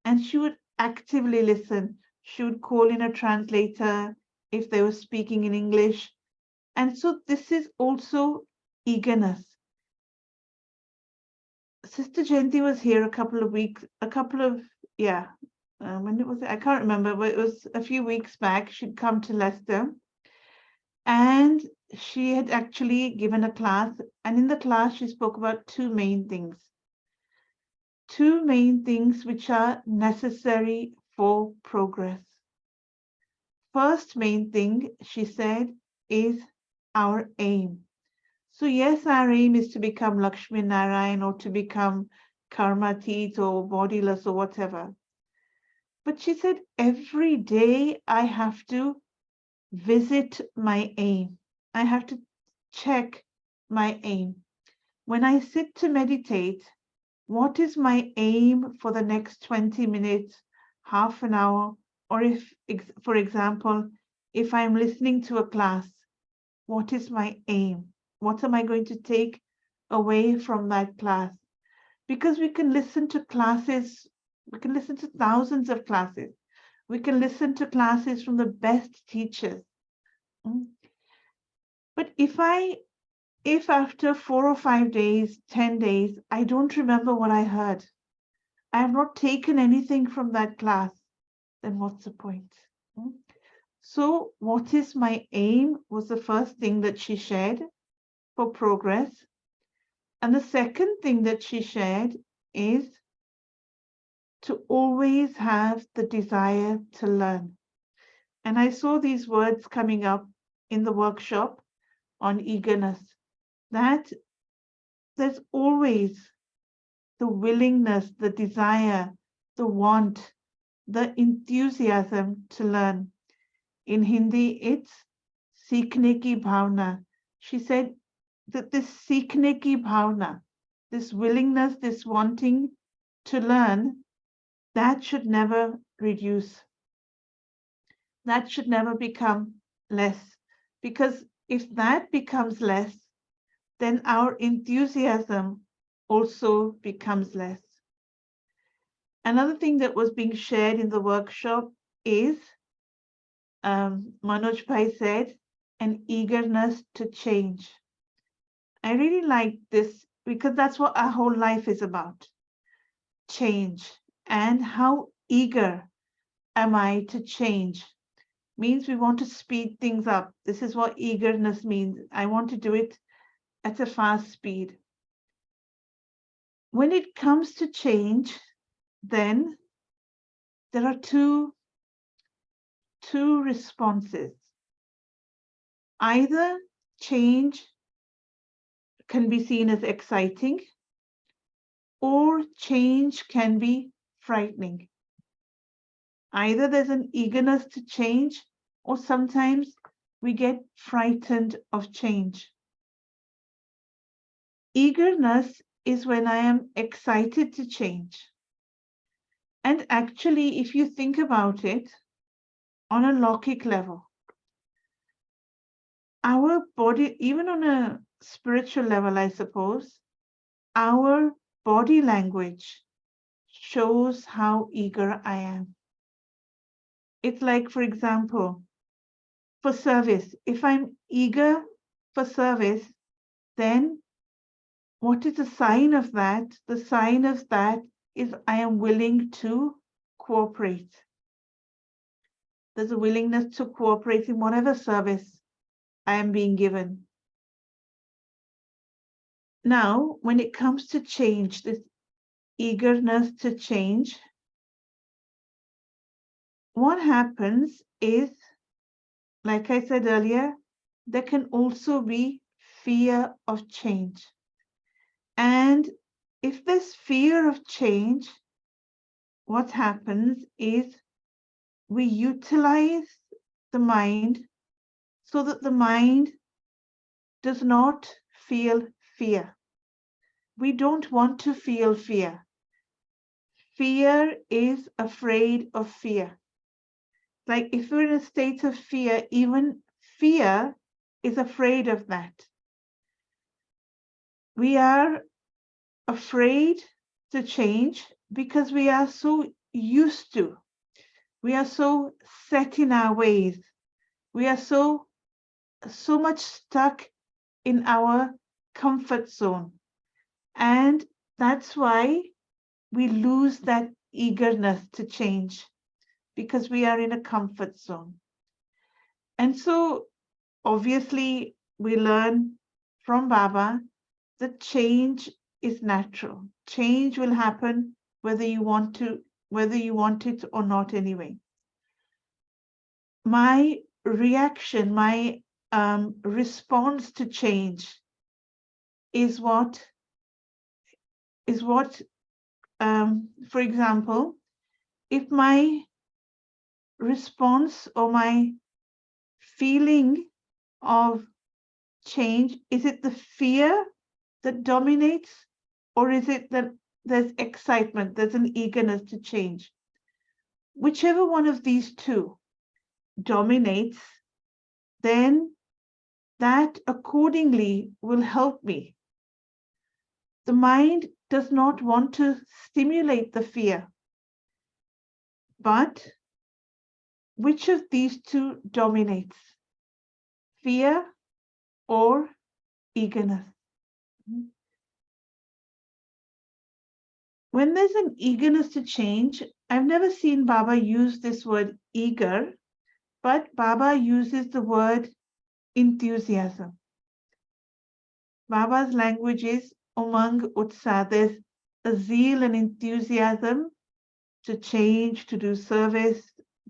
And she would actively listen. She would call in a translator if they were speaking in English. And so this is also eagerness. Sister Jayanti was here when it was, I can't remember, but it was a few weeks back. She'd come to Leicester and she had actually given a class. And in the class, she spoke about two main things which are necessary for progress. First main thing, she said, is our aim. So yes, our aim is to become Lakshmi Narayan or to become Karmatit or bodiless or whatever. But she said, every day I have to visit my aim. I have to check my aim. When I sit to meditate, what is my aim for the next 20 minutes, half an hour, or if, for example, if I'm listening to a class, what is my aim? What am I going to take away from that class? Because we can listen to classes, we can listen to thousands of classes. We can listen to classes from the best teachers. But if after 4 or 5 days, 10 days, I don't remember what I heard, I have not taken anything from that class, then what's the point? So what is my aim was the first thing that she shared for progress. And the second thing that she shared is to always have the desire to learn. And I saw these words coming up in the workshop on eagerness, that there's always the willingness, the desire, the want, the enthusiasm to learn. In Hindi, it's seekhne ki bhavna. She said that this seekhne ki bhavna, this willingness, this wanting to learn, that should never reduce. That should never become less. Because if that becomes less, then our enthusiasm also becomes less. Another thing that was being shared in the workshop is, Manoj Bhai said, an eagerness to change. I really like this because that's what our whole life is about. Change. And how eager am I to change? Means we want to speed things up. This is what eagerness means. I want to do it at a fast speed. When it comes to change, then there are two responses. Either change can be seen as exciting, or change can be frightening. Either there's an eagerness to change, or sometimes we get frightened of change. Eagerness is when I am excited to change. And actually, if you think about it, on a logik level, our body, even on a spiritual level, I suppose, our body language shows how eager I am. It's like, for example, for service, if I'm eager for service, then what is the sign of that? The sign of that is I am willing to cooperate. There's a willingness to cooperate in whatever service I am being given. Now, when it comes to change, this eagerness to change, what happens is, like I said earlier, there can also be fear of change. And if there's fear of change, what happens is we utilize the mind so that the mind does not feel fear. We don't want to feel fear. Fear is afraid of fear. Like if we're in a state of fear, even fear is afraid of that. We are afraid to change because we are so used to, we are so set in our ways, we are so much stuck in our comfort zone. And that's why we lose that eagerness to change, because we are in a comfort zone. And so obviously we learn from Baba that change is natural. Change will happen whether you want it or not anyway. My reaction, my response to change is what, for example, if my response or my feeling of change? Is it the fear that dominates, or is it that there's excitement, there's an eagerness to change? Whichever one of these two dominates, then that accordingly will help me. The mind does not want to stimulate the fear, but which of these two dominates? Fear or eagerness? When there's an eagerness to change, I've never seen Baba use this word eager, but Baba uses the word enthusiasm. Baba's language is umang utsaha. There's a zeal and enthusiasm to change, to do service,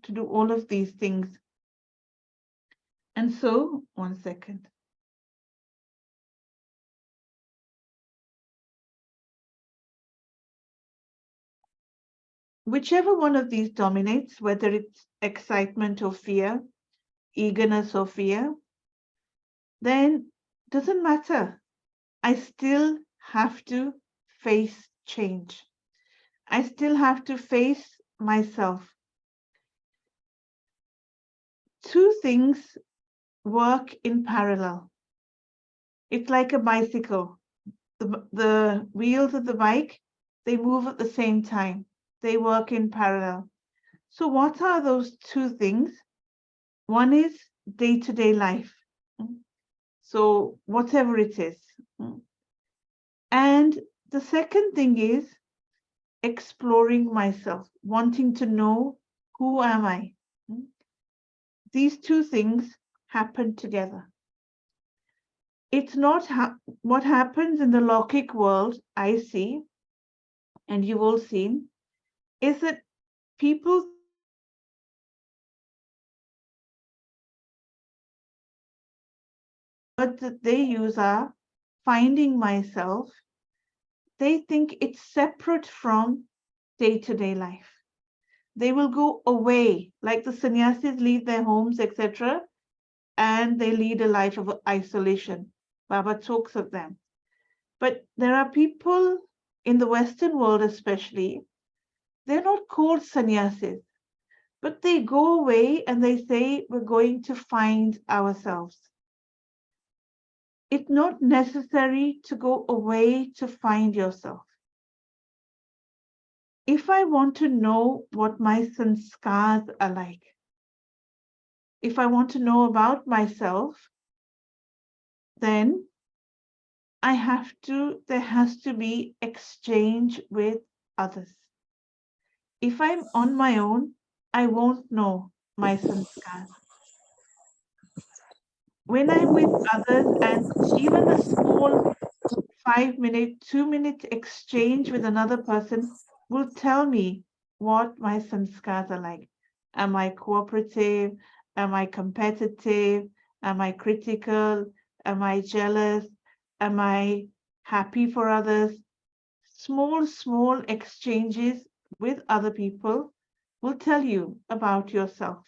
to do all of these things. And so, one second. Whichever one of these dominates, whether it's excitement or fear, eagerness or fear, then doesn't matter. I still have to face change. I still have to face myself. Two things work in parallel. It's like a bicycle. The wheels of the bike, they move at the same time. They work in parallel. So what are those two things? One is day-to-day life. So whatever it is. And the second thing is exploring myself, wanting to know who am I. These two things happen together. It's not what happens in the Lokik world, I see, and you've all seen, is that people words that they use are finding myself. They think it's separate from day-to-day life. They will go away, like the sannyasis leave their homes, etc., and they lead a life of isolation. Baba talks of them. But there are people in the Western world especially, they're not called sannyasis, but they go away and they say, we're going to find ourselves. It's not necessary to go away to find yourself. If I want to know what my sanskars are like, if I want to know about myself, then there has to be exchange with others. If I'm on my own, I won't know my sanskars. When I'm with others, and even a small 5-minute, 2-minute exchange with another person will tell me what my sanskars are like. Am I cooperative? Am I competitive? Am I critical? Am I jealous? Am I happy for others? Small exchanges with other people will tell you about yourself.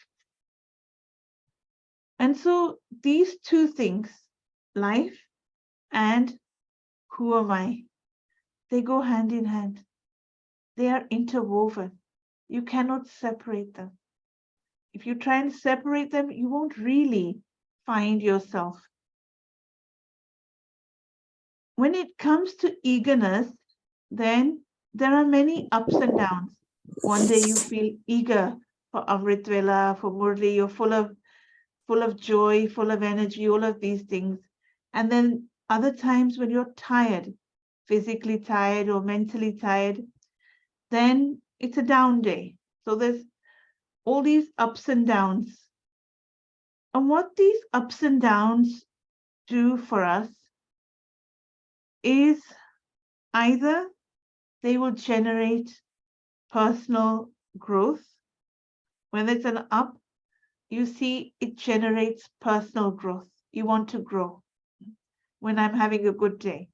And so these two things, life and who am I, they go hand in hand. They are interwoven. You cannot separate them. If you try and separate them, you won't really find yourself. When it comes to eagerness, then there are many ups and downs. One day you feel eager for Amrit Vela, for Murli, you're full of joy, full of energy, all of these things. And then other times when you're tired, physically tired or mentally tired, then it's a down day. So there's all these ups and downs. And what these ups and downs do for us is either they will generate personal growth. When there's an up, you see it generates personal growth. You want to grow when I'm having a good day.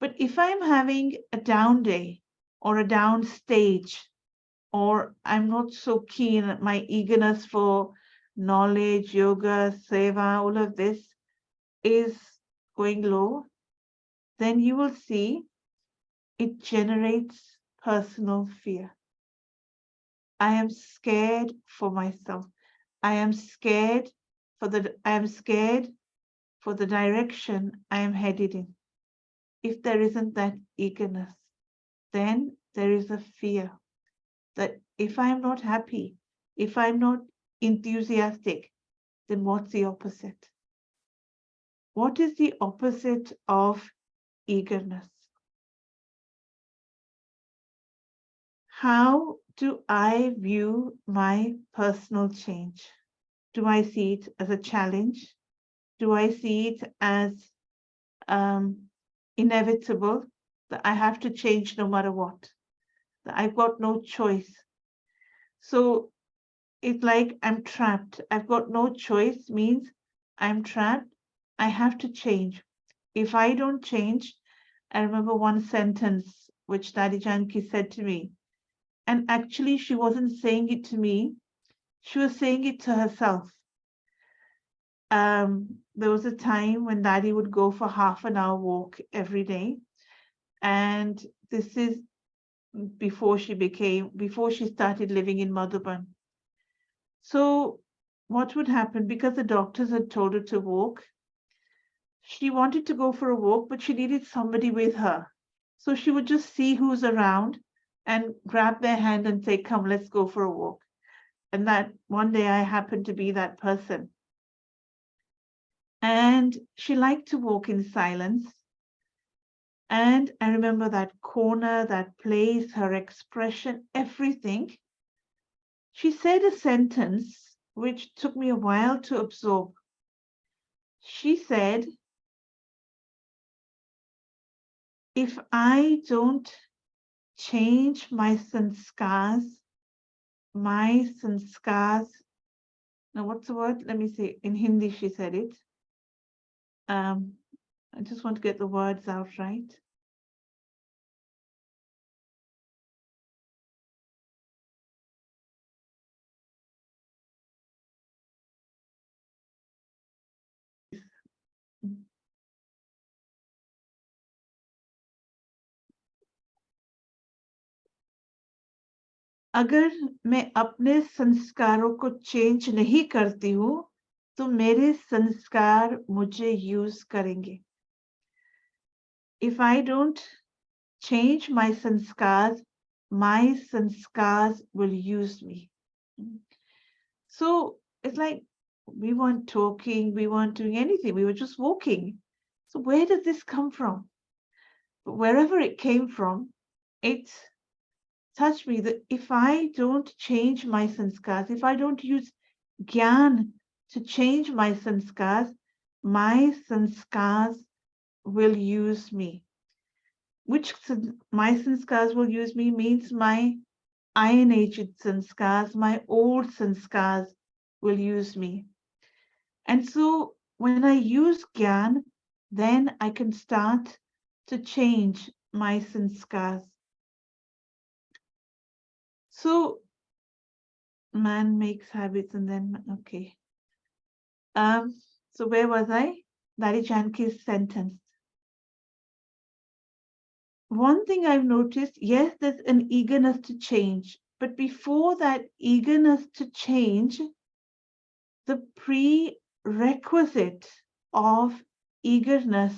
But if I'm having a down day or a down stage, or I'm not so keen, my eagerness for knowledge, yoga, seva, all of this is going low, then you will see it generates personal fear. I am scared for myself. I am scared for the direction I am headed in. If there isn't that eagerness, then there is a fear that if I'm not happy, if I'm not enthusiastic, then what's the opposite? What is the opposite of eagerness? How do I view my personal change? Do I see it as a challenge? Do I see it as inevitable, that I have to change no matter what, that I've got no choice? So it's like I'm trapped. I've got no choice means I'm trapped. I have to change. If I don't change, I remember one sentence which Daddy Janki said to me, and actually she wasn't saying it to me, she was saying it to herself. There was a time when Daddy would go for half an hour walk every day, and this is before she started living in Madhuban. So what would happen, because the doctors had told her to walk, she wanted to go for a walk, but she needed somebody with her. So she would just see who's around and grab their hand and say, come, let's go for a walk. And that one day I happened to be that person. And she liked to walk in silence. And I remember that corner, that place, her expression, everything. She said a sentence which took me a while to absorb. She said, if I don't change my sanskars, now what's the word? Let me see. In Hindi, she said it. I just want to get the words out right. अगर मैं अपने संस्कारों को change नहीं करती हूँ तो मेरे संस्कार मुझे यूज करेंगे. If I don't change my sanskars will use me. So it's like we weren't talking, we weren't doing anything, we were just walking. So where does this come from? But wherever it came from, it touched me that if I don't change my sanskars, if I don't use Gyan to change my sanskars will use me. Which my sanskars will use me means my iron-aged sanskars, my old sanskars will use me. And so when I use Gyan, then I can start to change my sanskars. So man makes habits and then, okay. So where was I? Daddy Janki's sentence. One thing I've noticed, yes, there's an eagerness to change, but before that eagerness to change, the prerequisite of eagerness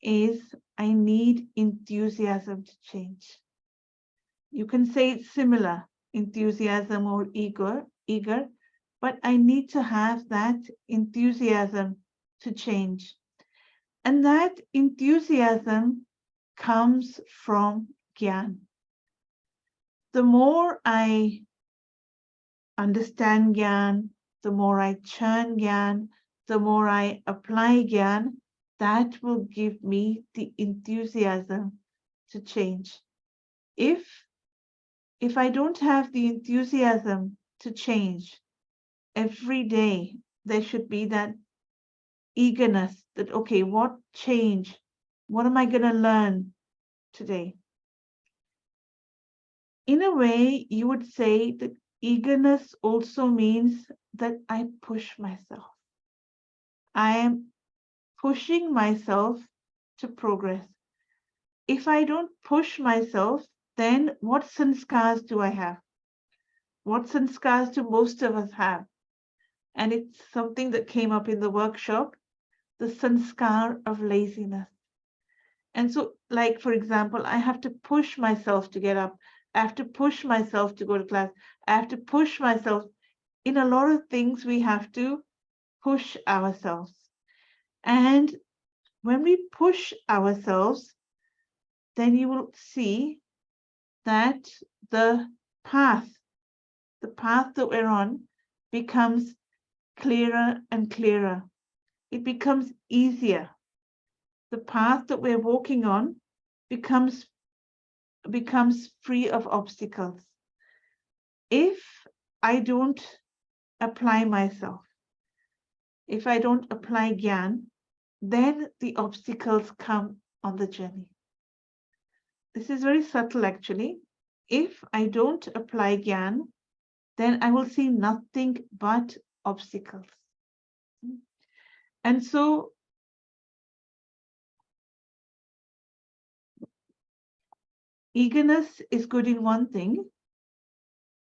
is I need enthusiasm to change. You can say it's similar, enthusiasm or eager, but I need to have that enthusiasm to change. And that enthusiasm comes from Gyan. The more I understand Gyan, the more I churn Gyan, the more I apply Gyan, that will give me the enthusiasm to change. If I don't have the enthusiasm to change, every day there should be that eagerness that, okay, what change? What am I going to learn today? in a way, you would say that eagerness also means that I push myself. I am pushing myself to progress. If I don't push myself, then what sanskars do I have? What sanskars do most of us have? And it's something that came up in the workshop, the sanskar of laziness. And so, like, for example, I have to push myself to get up. I have to push myself to go to class. I have to push myself. In a lot of things, we have to push ourselves. And when we push ourselves, then you will see that the path that we're on becomes clearer and clearer. It becomes easier. The path that we're walking on becomes free of obstacles. If I don't apply myself, if I don't apply Gyan, then the obstacles come on the journey. This is very subtle, actually. If I don't apply Gyan, then I will see nothing but obstacles. And so eagerness is good in one thing.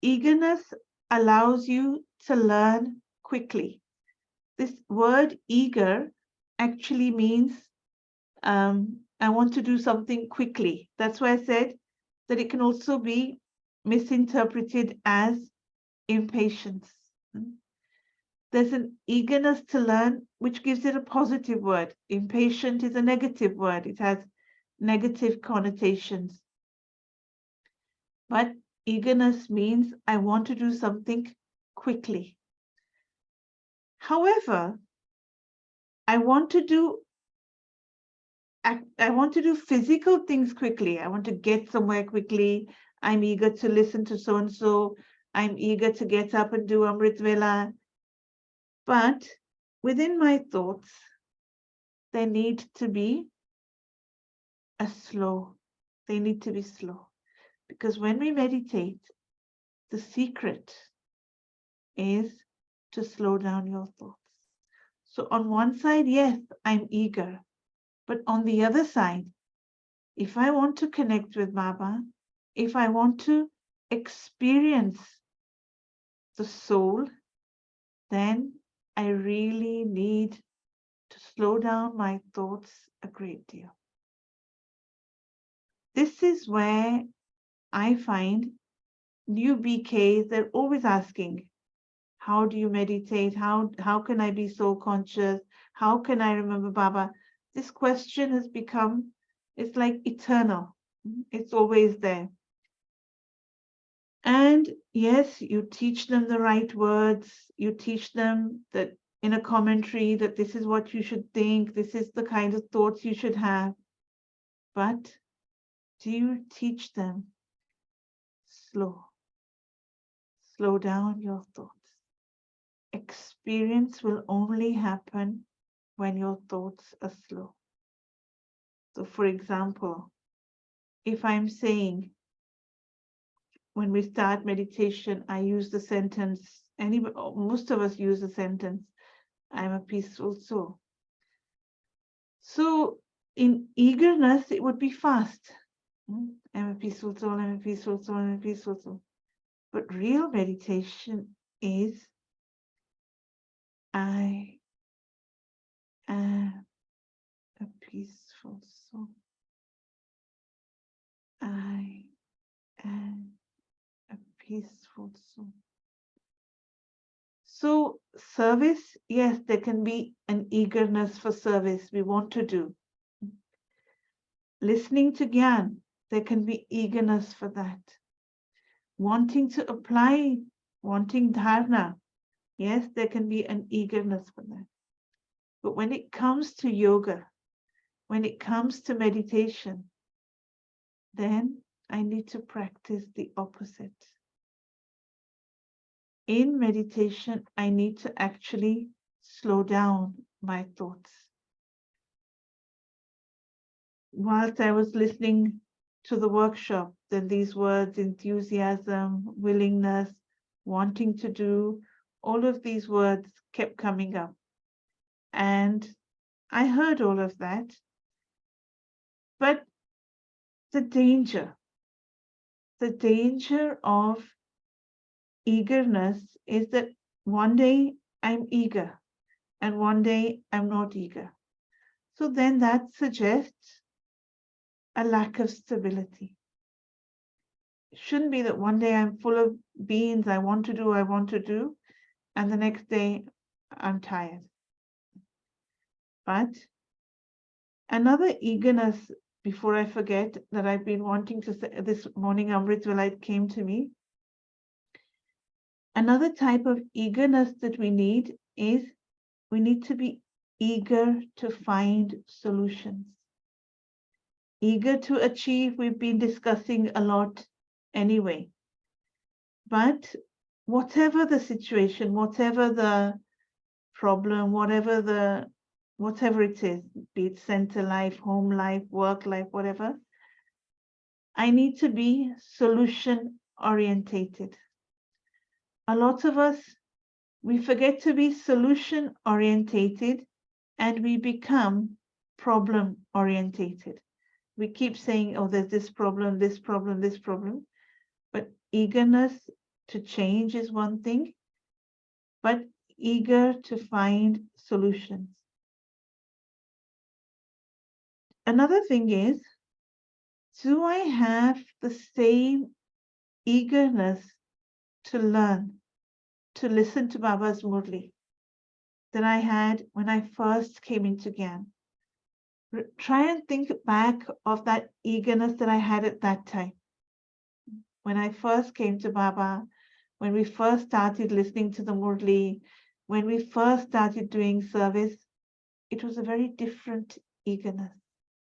Eagerness allows you to learn quickly. This word eager actually means I want to do something quickly. That's why I said that it can also be misinterpreted as impatience. There's an eagerness to learn, which gives it a positive word. Impatient is a negative word. It has negative connotations. But eagerness means I want to do something quickly. However, I want to do physical things quickly. I want to get somewhere quickly. I'm eager to listen to so-and-so. I'm eager to get up and do Amrit Vela. But within my thoughts, they need to be slow. They need to be slow. Because when we meditate, the secret is to slow down your thoughts. So on one side, yes, I'm eager. But on the other side, if I want to connect with Baba, if I want to experience the soul, then I really need to slow down my thoughts a great deal. This is where I find new BKs, they're always asking, how do you meditate? How can I be so conscious? How can I remember Baba? This question has become, it's like eternal. It's always there. And yes, you teach them the right words. You teach them that in a commentary that this is what you should think. This is the kind of thoughts you should have. But do you teach them slow? Slow down your thoughts. Experience will only happen when your thoughts are slow. So for example, if I'm saying, when we start meditation, I use the sentence, most of us use the sentence, I'm a peaceful soul. So in eagerness, it would be fast. I'm a peaceful soul, I'm a peaceful soul, I'm a peaceful soul. But real meditation is, I am a peaceful soul. I am a peaceful soul. So service, yes, there can be an eagerness for service we want to do. Listening to Gyan, there can be eagerness for that. Wanting to apply, wanting dharana, yes, there can be an eagerness for that. But when it comes to yoga, when it comes to meditation, then I need to practice the opposite. In meditation, I need to actually slow down my thoughts. Whilst I was listening to the workshop, then these words, enthusiasm, willingness, wanting to do, all of these words kept coming up. And I heard all of that. But the danger of eagerness is that one day I'm eager and one day I'm not eager. So then that suggests a lack of stability. It shouldn't be that one day I'm full of beans, I want to do, and the next day I'm tired. But another eagerness, before I forget, that I've been wanting to say this morning, Amrit Vilait came to me. Another type of eagerness that we need is we need to be eager to find solutions. Eager to achieve, we've been discussing a lot anyway. But whatever the situation, whatever the problem, whatever it is, be it center life, home life, work life, whatever, I need to be solution orientated. A lot of us, we forget to be solution orientated and we become problem orientated. We keep saying, oh, there's this problem, this problem, this problem. But eagerness to change is one thing, but eager to find solutions. Another thing is, do I have the same eagerness to learn, to listen to Baba's Murli that I had when I first came into Gyan? Try and think back of that eagerness that I had at that time. When I first came to Baba, when we first started listening to the Murli, when we first started doing service, it was a very different eagerness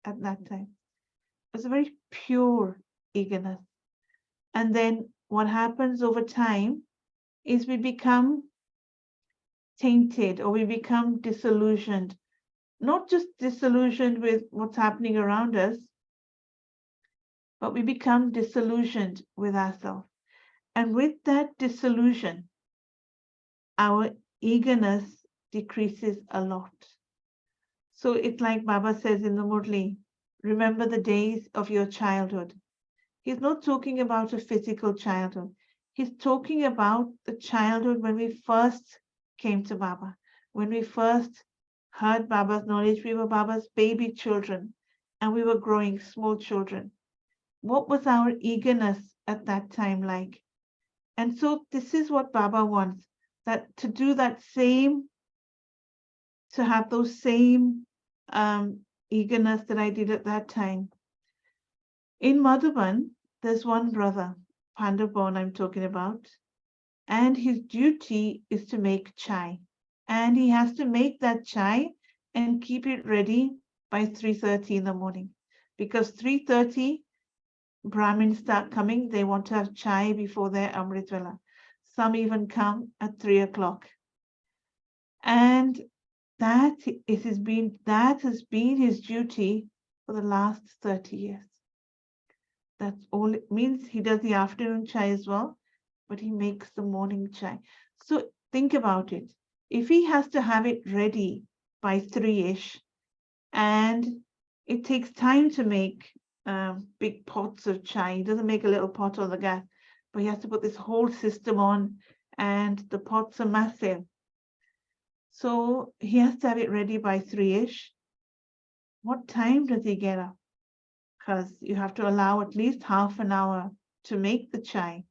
at that time. It was a very pure eagerness. And then what happens over time is we become tainted or we become disillusioned. Not just disillusioned with what's happening around us, but we become disillusioned with ourselves. And with that disillusion, our eagerness decreases a lot. So it's like Baba says in the Murli, remember the days of your childhood. He's not talking about a physical childhood. He's talking about the childhood when we first came to Baba, when we first heard Baba's knowledge. We were Baba's baby children and we were growing small children. What was our eagerness at that time like? And so this is what Baba wants, that to do that same, to have those same eagerness that I did at that time. In Madhuban, there's one brother, Pandurban I'm talking about, and his duty is to make chai. And he has to make that chai and keep it ready by 3:30 in the morning. Because 3:30, Brahmins start coming, they want to have chai before their Amrit Vela. Some even come at 3 o'clock. And that has been his duty for the last 30 years. That's all it means. He does the afternoon chai as well, but he makes the morning chai. So think about it. If he has to have it ready by 3-ish, and it takes time to make big pots of chai. He doesn't make a little pot on the gas, but he has to put this whole system on, and the pots are massive. So he has to have it ready by 3-ish. What time does he get up? Because you have to allow at least half an hour to make the chai.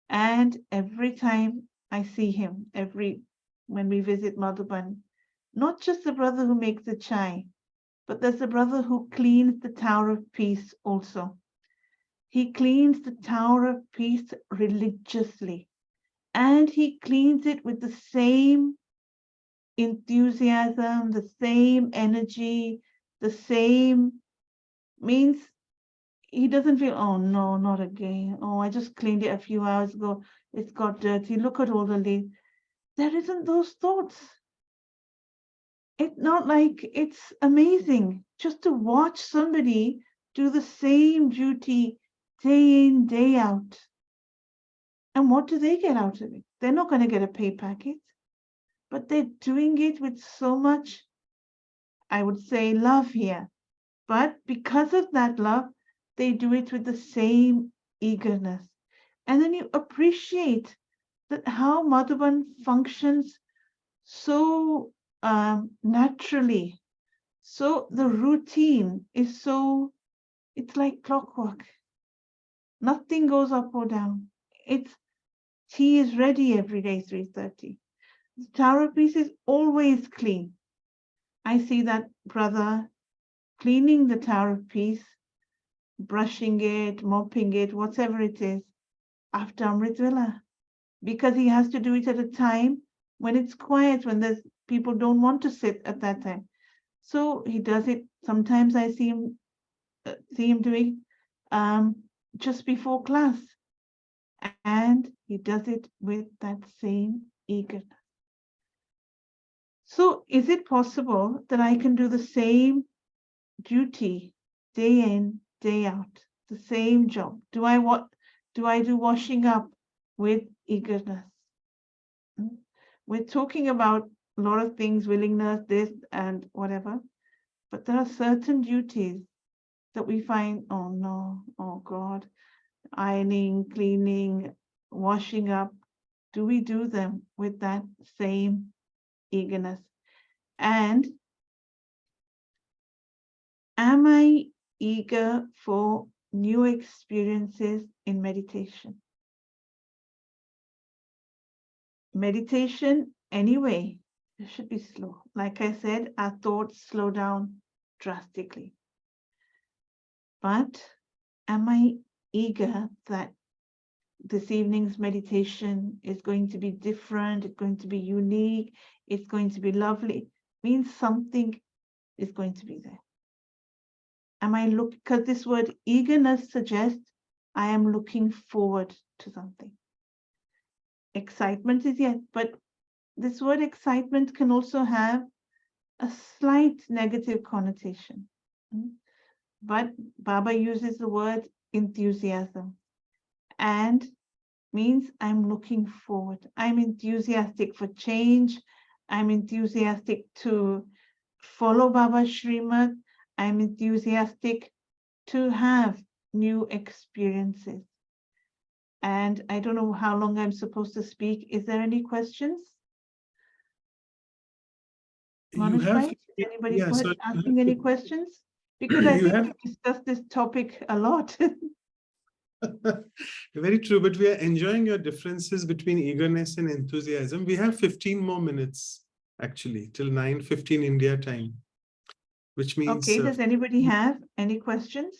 And every time I see him, when we visit Madhuban, not just the brother who makes the chai, but there's a brother who cleans the Tower of Peace also. He cleans the Tower of Peace religiously, and he cleans it with the same enthusiasm, the same energy, the same, means he doesn't feel, oh no, not again. Oh, I just cleaned it a few hours ago. It's got dirty. Look at all the leaves. There isn't those thoughts. It's not like, it's amazing just to watch somebody do the same duty day in, day out. And what do they get out of it? They're not going to get a pay packet, but they're doing it with so much, I would say, love here. But because of that love, they do it with the same eagerness. And then you appreciate that how Madhuban functions so naturally. So the routine is so, it's like clockwork. Nothing goes up or down. It's tea is ready every day, 3:30. The tower piece is always clean. I see that brother cleaning the tower piece, brushing it, mopping it, whatever it is, after Amrit Vela, because he has to do it at a time when it's quiet, when there's people don't want to sit at that time. So he does it. Sometimes I see him doing just before class, and he does it with that same eagerness. So is it possible that I can do the same duty day in, day out, the same job? Do I do washing up with eagerness? We're talking about a lot of things, willingness, this and whatever, but there are certain duties that we find, oh no, oh God, ironing, cleaning, washing up. Do we do them with that same eagerness? And am I eager for new experiences in meditation? Meditation, anyway, it should be slow. Like I said, our thoughts slow down drastically. But am I eager that this evening's meditation is going to be different, it's going to be unique, it's going to be lovely? Means something is going to be there. Am I because this word eagerness suggests I am looking forward to something. Excitement is yes, but this word excitement can also have a slight negative connotation. But Baba uses the word enthusiasm, and means I'm looking forward. I'm enthusiastic for change. I'm enthusiastic to follow Baba's Srimad. I'm enthusiastic to have new experiences. And I don't know how long I'm supposed to speak. Is there any questions? You have, Anybody yeah, so asking any questions? Because I think we discussed this topic a lot. very true, but we are enjoying your differences between eagerness and enthusiasm. We have 15 more minutes, actually, till 9:15 India time, which means... Okay, does anybody have any questions?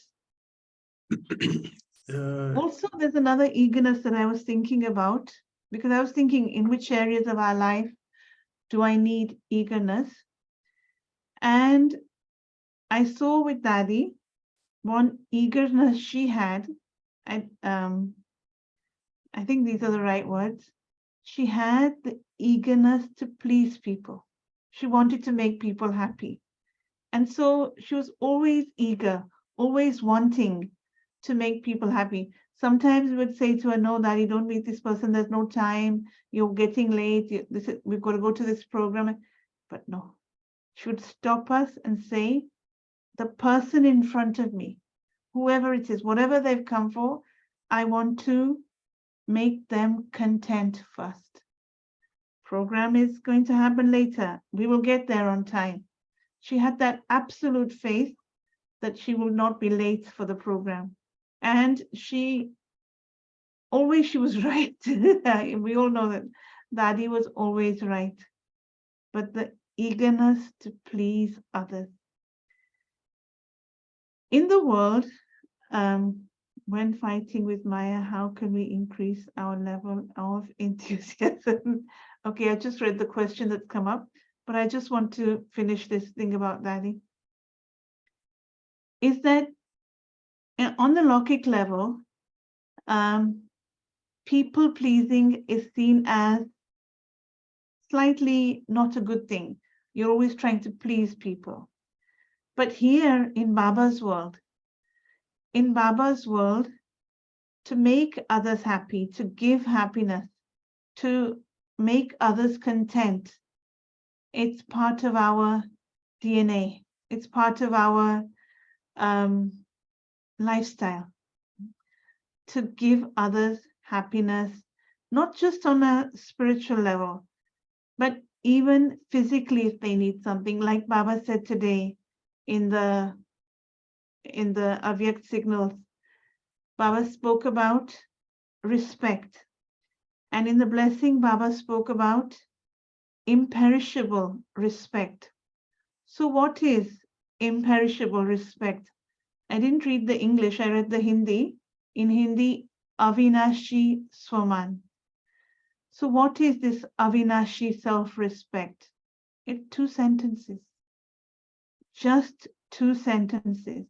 Also, there's another eagerness that I was thinking about, because I was thinking in which areas of our life do I need eagerness? And I saw with Daddy, one eagerness she had, and I think these are the right words. She had the eagerness to please people. She wanted to make people happy. And so she was always eager, always wanting to make people happy. Sometimes we would say to her, no, Daddy, don't meet this person. There's no time. You're getting late. We've got to go to this program. But no, she would stop us and say, the person in front of me, whoever it is, whatever they've come for, I want to make them content first. Program is going to happen later. We will get there on time. She had that absolute faith that she will not be late for the program. And she was right. We all know that Daddy was always right. But the eagerness to please others. In the world, when fighting with Maya, how can we increase our level of enthusiasm? Okay, I just read the question that's come up, but I just want to finish this thing about Daddy. Is that on the Lokik level, people pleasing is seen as slightly not a good thing. You're always trying to please people. But here in Baba's world, to make others happy, to give happiness, to make others content. It's part of our DNA. It's part of our lifestyle. To give others happiness, not just on a spiritual level, but even physically if they need something, like Baba said today in the Avyakt signals. Baba spoke about respect. And in the blessing, Baba spoke about imperishable respect. So what is imperishable respect? I didn't read the English, I read the Hindi. In Hindi, Avinashi Swaman. So what is this Avinashi self-respect? It's 2 sentences. Just 2 sentences.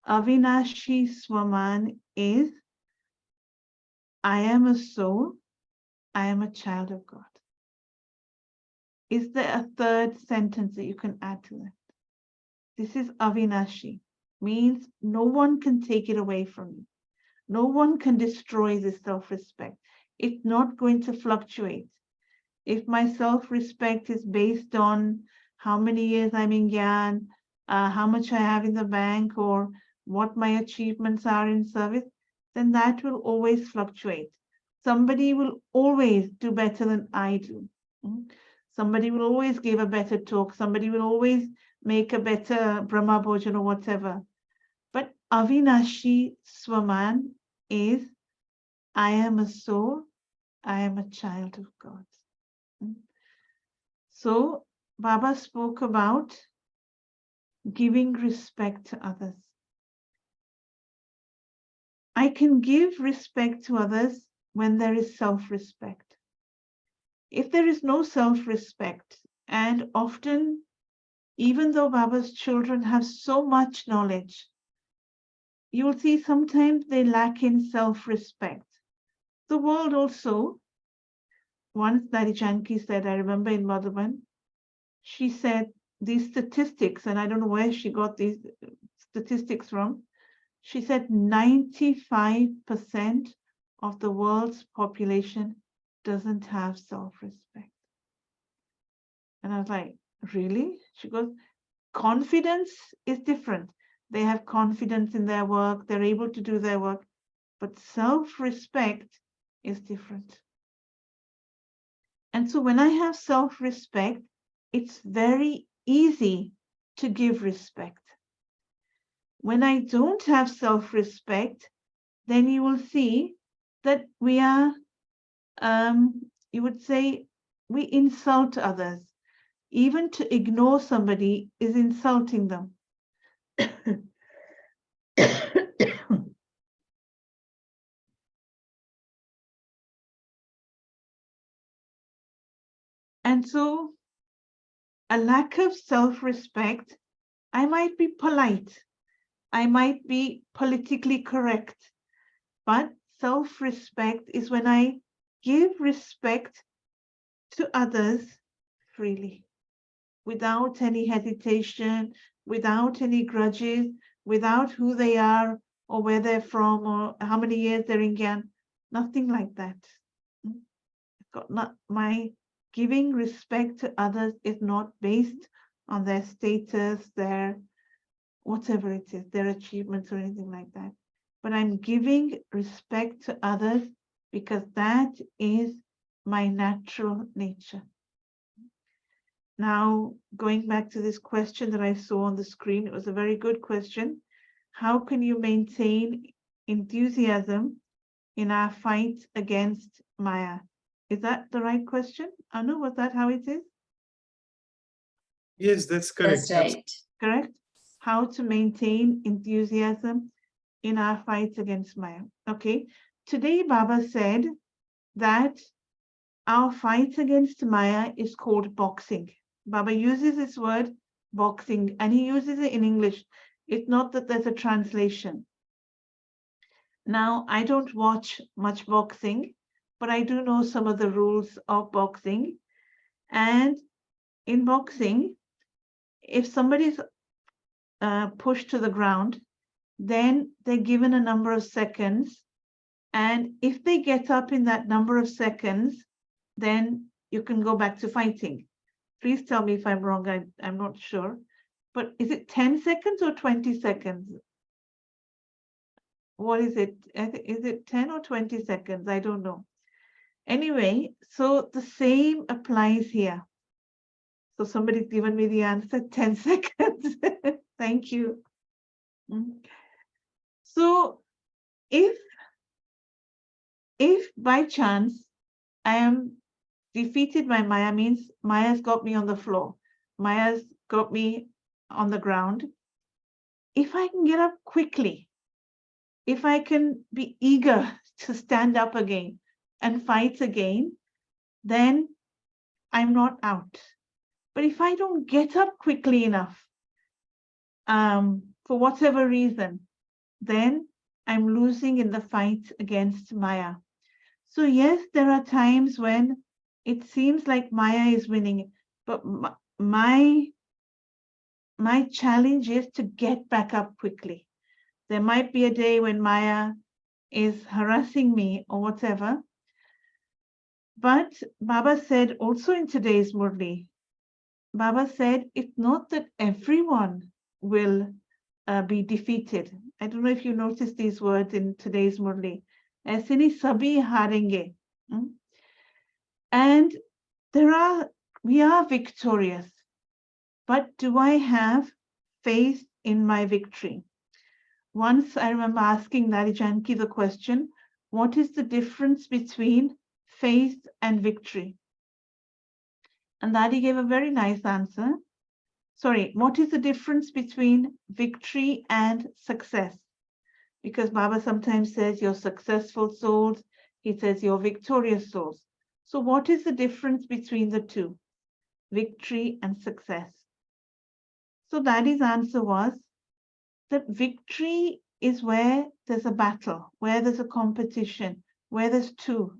Avinashi Swaman is, I am a soul, I am a child of God. Is there a 3rd sentence that you can add to that? This is Avinashi, means no one can take it away from you. No one can destroy this self-respect. It's not going to fluctuate. If my self-respect is based on how many years I'm in Gyan, how much I have in the bank, or what my achievements are in service, then that will always fluctuate. Somebody will always do better than I do. Somebody will always give a better talk. Somebody will always make a better Brahma Bhojan or whatever. But Avinashi Swaman is, I am a soul, I am a child of God. So Baba spoke about giving respect to others. I can give respect to others when there is self-respect. If there is no self-respect, and often, even though Baba's children have so much knowledge, you will see sometimes they lack in self-respect. The world also, once Dari Janki said, I remember in Madhuban, she said these statistics, and I don't know where she got these statistics from, she said 95% of the world's population doesn't have self-respect. And I was like, really? She goes, confidence is different. They have confidence in their work, they're able to do their work, but self-respect is different. And so when I have self-respect, it's very easy to give respect. When I don't have self-respect, then you will see that we are, you would say, we insult others. Even to ignore somebody is insulting them. And so a lack of self-respect, I might be polite, I might be politically correct, but self-respect is when I give respect to others freely, without any hesitation, without any grudges, without who they are or where they're from or how many years they're in Gyan, nothing like that. My giving respect to others is not based on their status, their whatever it is, their achievements or anything like that. But I'm giving respect to others because that is my natural nature. Now, going back to this question that I saw on the screen, it was a very good question. How can you maintain enthusiasm in our fight against Maya? Is that the right question? Anu, was that how it is? Yes, that's correct. That's right. Correct? How to maintain enthusiasm in our fights against Maya. Okay. Today, Baba said that our fight against Maya is called boxing. Baba uses this word boxing and he uses it in English. It's not that there's a translation. Now, I don't watch much boxing, but I do know some of the rules of boxing. And in boxing, if somebody's pushed to the ground, then they're given a number of seconds And if they get up in that number of seconds, then you can go back to fighting. Please tell me if I'm wrong, I'm not sure. But is it 10 seconds or 20 seconds? What is it? Is it 10 or 20 seconds? I don't know. Anyway, so the same applies here. So somebody's given me the answer, 10 seconds. Thank you. So if by chance I am defeated by Maya, means Maya's got me on the floor, Maya's got me on the ground. If I can get up quickly, if I can be eager to stand up again and fight again, then I'm not out. But if I don't get up quickly enough, for whatever reason, then I'm losing in the fight against Maya. So yes, there are times when it seems like Maya is winning, but my challenge is to get back up quickly. There might be a day when Maya is harassing me or whatever, but Baba said also in today's Murli, Baba said it's not that everyone will be defeated. I don't know if you noticed these words in today's Murli. Aise nahi sabhi harenge. And we are victorious. But do I have faith in my victory? Once I remember asking Nari Janki the question, what is the difference between faith and victory? And Nari gave a very nice answer. Sorry, what is the difference between victory and success? Because Baba sometimes says you're successful souls, he says you're victorious souls. So what is the difference between the two, victory and success? So Daddy's answer was that victory is where there's a battle, where there's a competition, where there's two.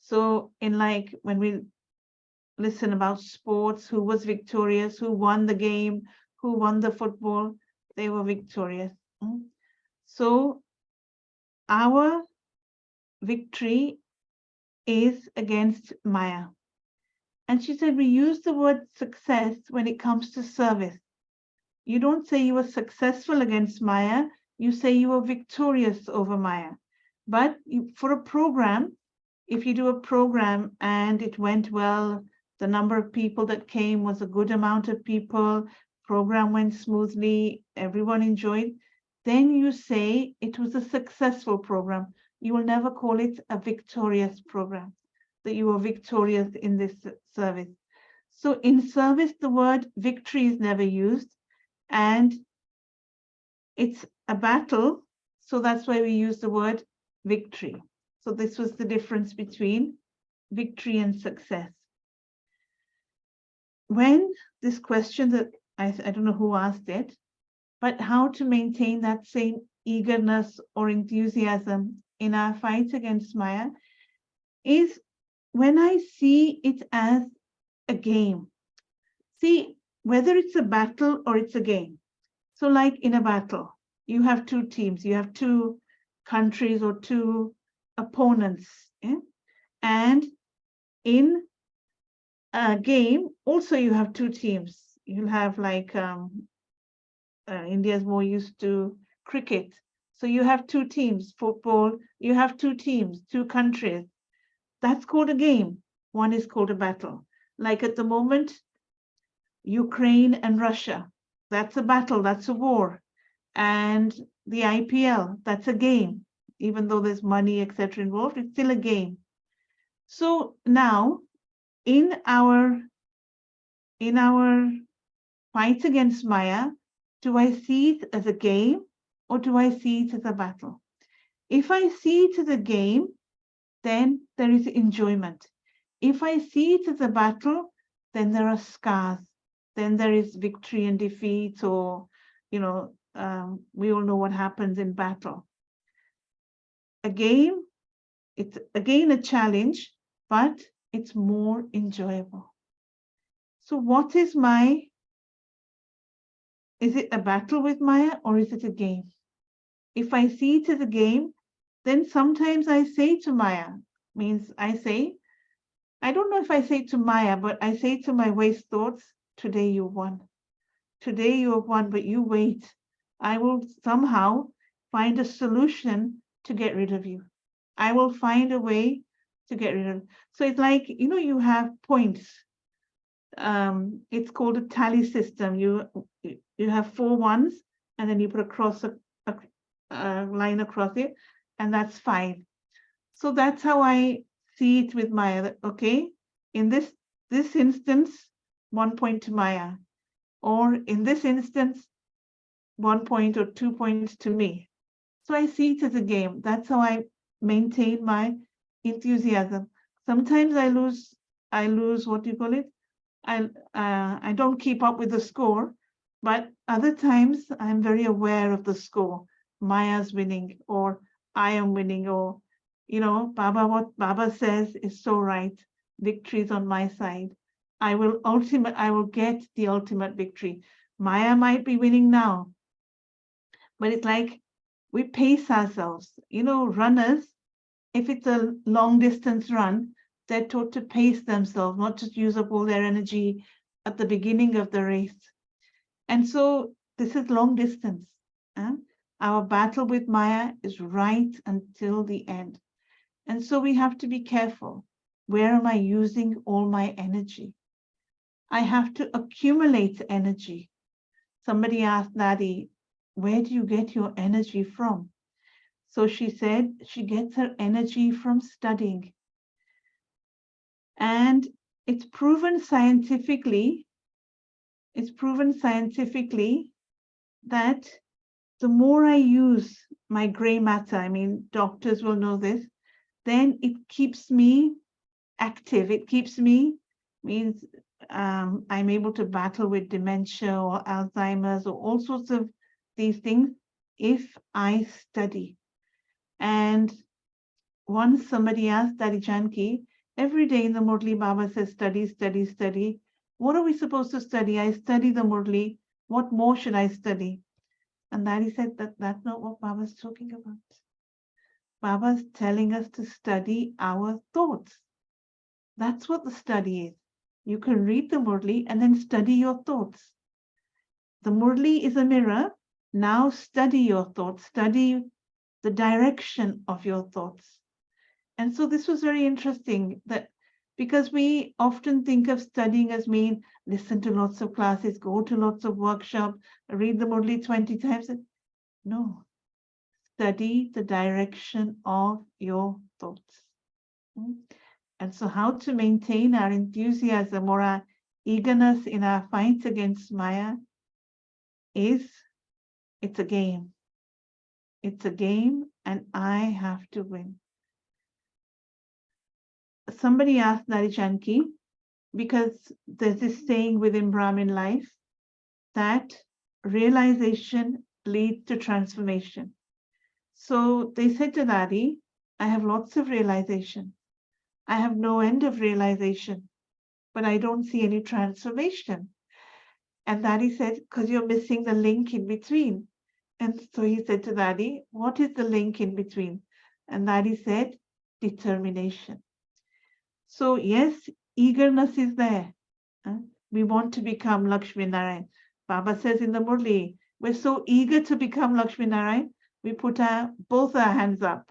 So in like when we listen about sports, who was victorious, who won the game, who won the football, they were victorious. So our victory is against Maya. And she said, we use the word success when it comes to service. You don't say you were successful against Maya, you say you were victorious over Maya. But for a program, if you do a program and it went well, the number of people that came was a good amount of people, program went smoothly, everyone enjoyed, then you say it was a successful program. You will never call it a victorious program, that you were victorious in this service. So in service, the word victory is never used, and it's a battle. So that's why we use the word victory. So this was the difference between victory and success. When this question that I don't know who asked it, but how to maintain that same eagerness or enthusiasm in our fight against Maya is when I see it as a game. See, whether it's a battle or it's a game. So like in a battle, you have two teams, you have two countries or two opponents. And in a game, also you have two teams. You'll have like, India's more used to cricket. So you have two teams, football, you have two teams, two countries. That's called a game. One is called a battle. Like at the moment, Ukraine and Russia, that's a battle, that's a war. And the IPL, that's a game. Even though there's money, etc. involved, it's still a game. So now, in our fight against Maya, do I see it as a game or do I see it as a battle? If I see it as a game, then there is enjoyment. If I see it as a battle, then there are scars. Then there is victory and defeat, or, we all know what happens in battle. A game, it's again a challenge, but it's more enjoyable. So what is it a battle with Maya or is it a game? If I see it as a game, then sometimes I say to Maya, I don't know if I say to Maya, but I say to my waste thoughts, today you won. Today you have won, but you wait. I will somehow find a solution to get rid of you. I will find a way to get rid of you. So it's like, you have points. It's called a tally system. You have 4 ones, and then you put a line across it, and that's 5. So that's how I see it with Maya. That, okay, in this instance, 1 point to Maya, or in this instance, 1 point or 2 points to me. So I see it as a game. That's how I maintain my enthusiasm. Sometimes I lose, what do you call it? I don't keep up with the score, but other times I'm very aware of the score. Maya's winning, or I am winning, or what Baba says is so right. Victory is on my side. I will get the ultimate victory. Maya might be winning now, but it's like we pace ourselves. Runners, if it's a long distance run, they're taught to pace themselves, not to use up all their energy at the beginning of the race. And so this is long distance. Our battle with Maya is right until the end. And so we have to be careful. Where am I using all my energy? I have to accumulate energy. Somebody asked Nadi, where do you get your energy from? So she said she gets her energy from studying. And it's proven scientifically that the more I use my gray matter, doctors will know this, then it keeps me active. It keeps me, I'm able to battle with dementia or Alzheimer's or all sorts of these things if I study. And once somebody asked Daddy Janki, every day in the Murli, Baba says, study, study, study. What are we supposed to study? I study the Murli. What more should I study? And Daddy said that that's not what Baba's talking about. Baba's telling us to study our thoughts. That's what the study is. You can read the Murli and then study your thoughts. The Murli is a mirror. Now study your thoughts. Study the direction of your thoughts. And so this was very interesting, that because we often think of studying as mean listen to lots of classes, go to lots of workshops, read the Murli 20 times. No, study the direction of your thoughts. And so how to maintain our enthusiasm or our eagerness in our fight against Maya it's a game. It's a game, and I have to win. Somebody asked Nari Janki, because there's this saying within Brahmin life that realization leads to transformation. So they said to Nari, I have lots of realization. I have no end of realization, but I don't see any transformation. And Nari said, because you're missing the link in between. And so he said to Nari, what is the link in between? And Nari said, determination. So yes, eagerness is there. We want to become Lakshmi Narayan. Baba says in the Murli, we're so eager to become Lakshmi Narayan, we put both our hands up.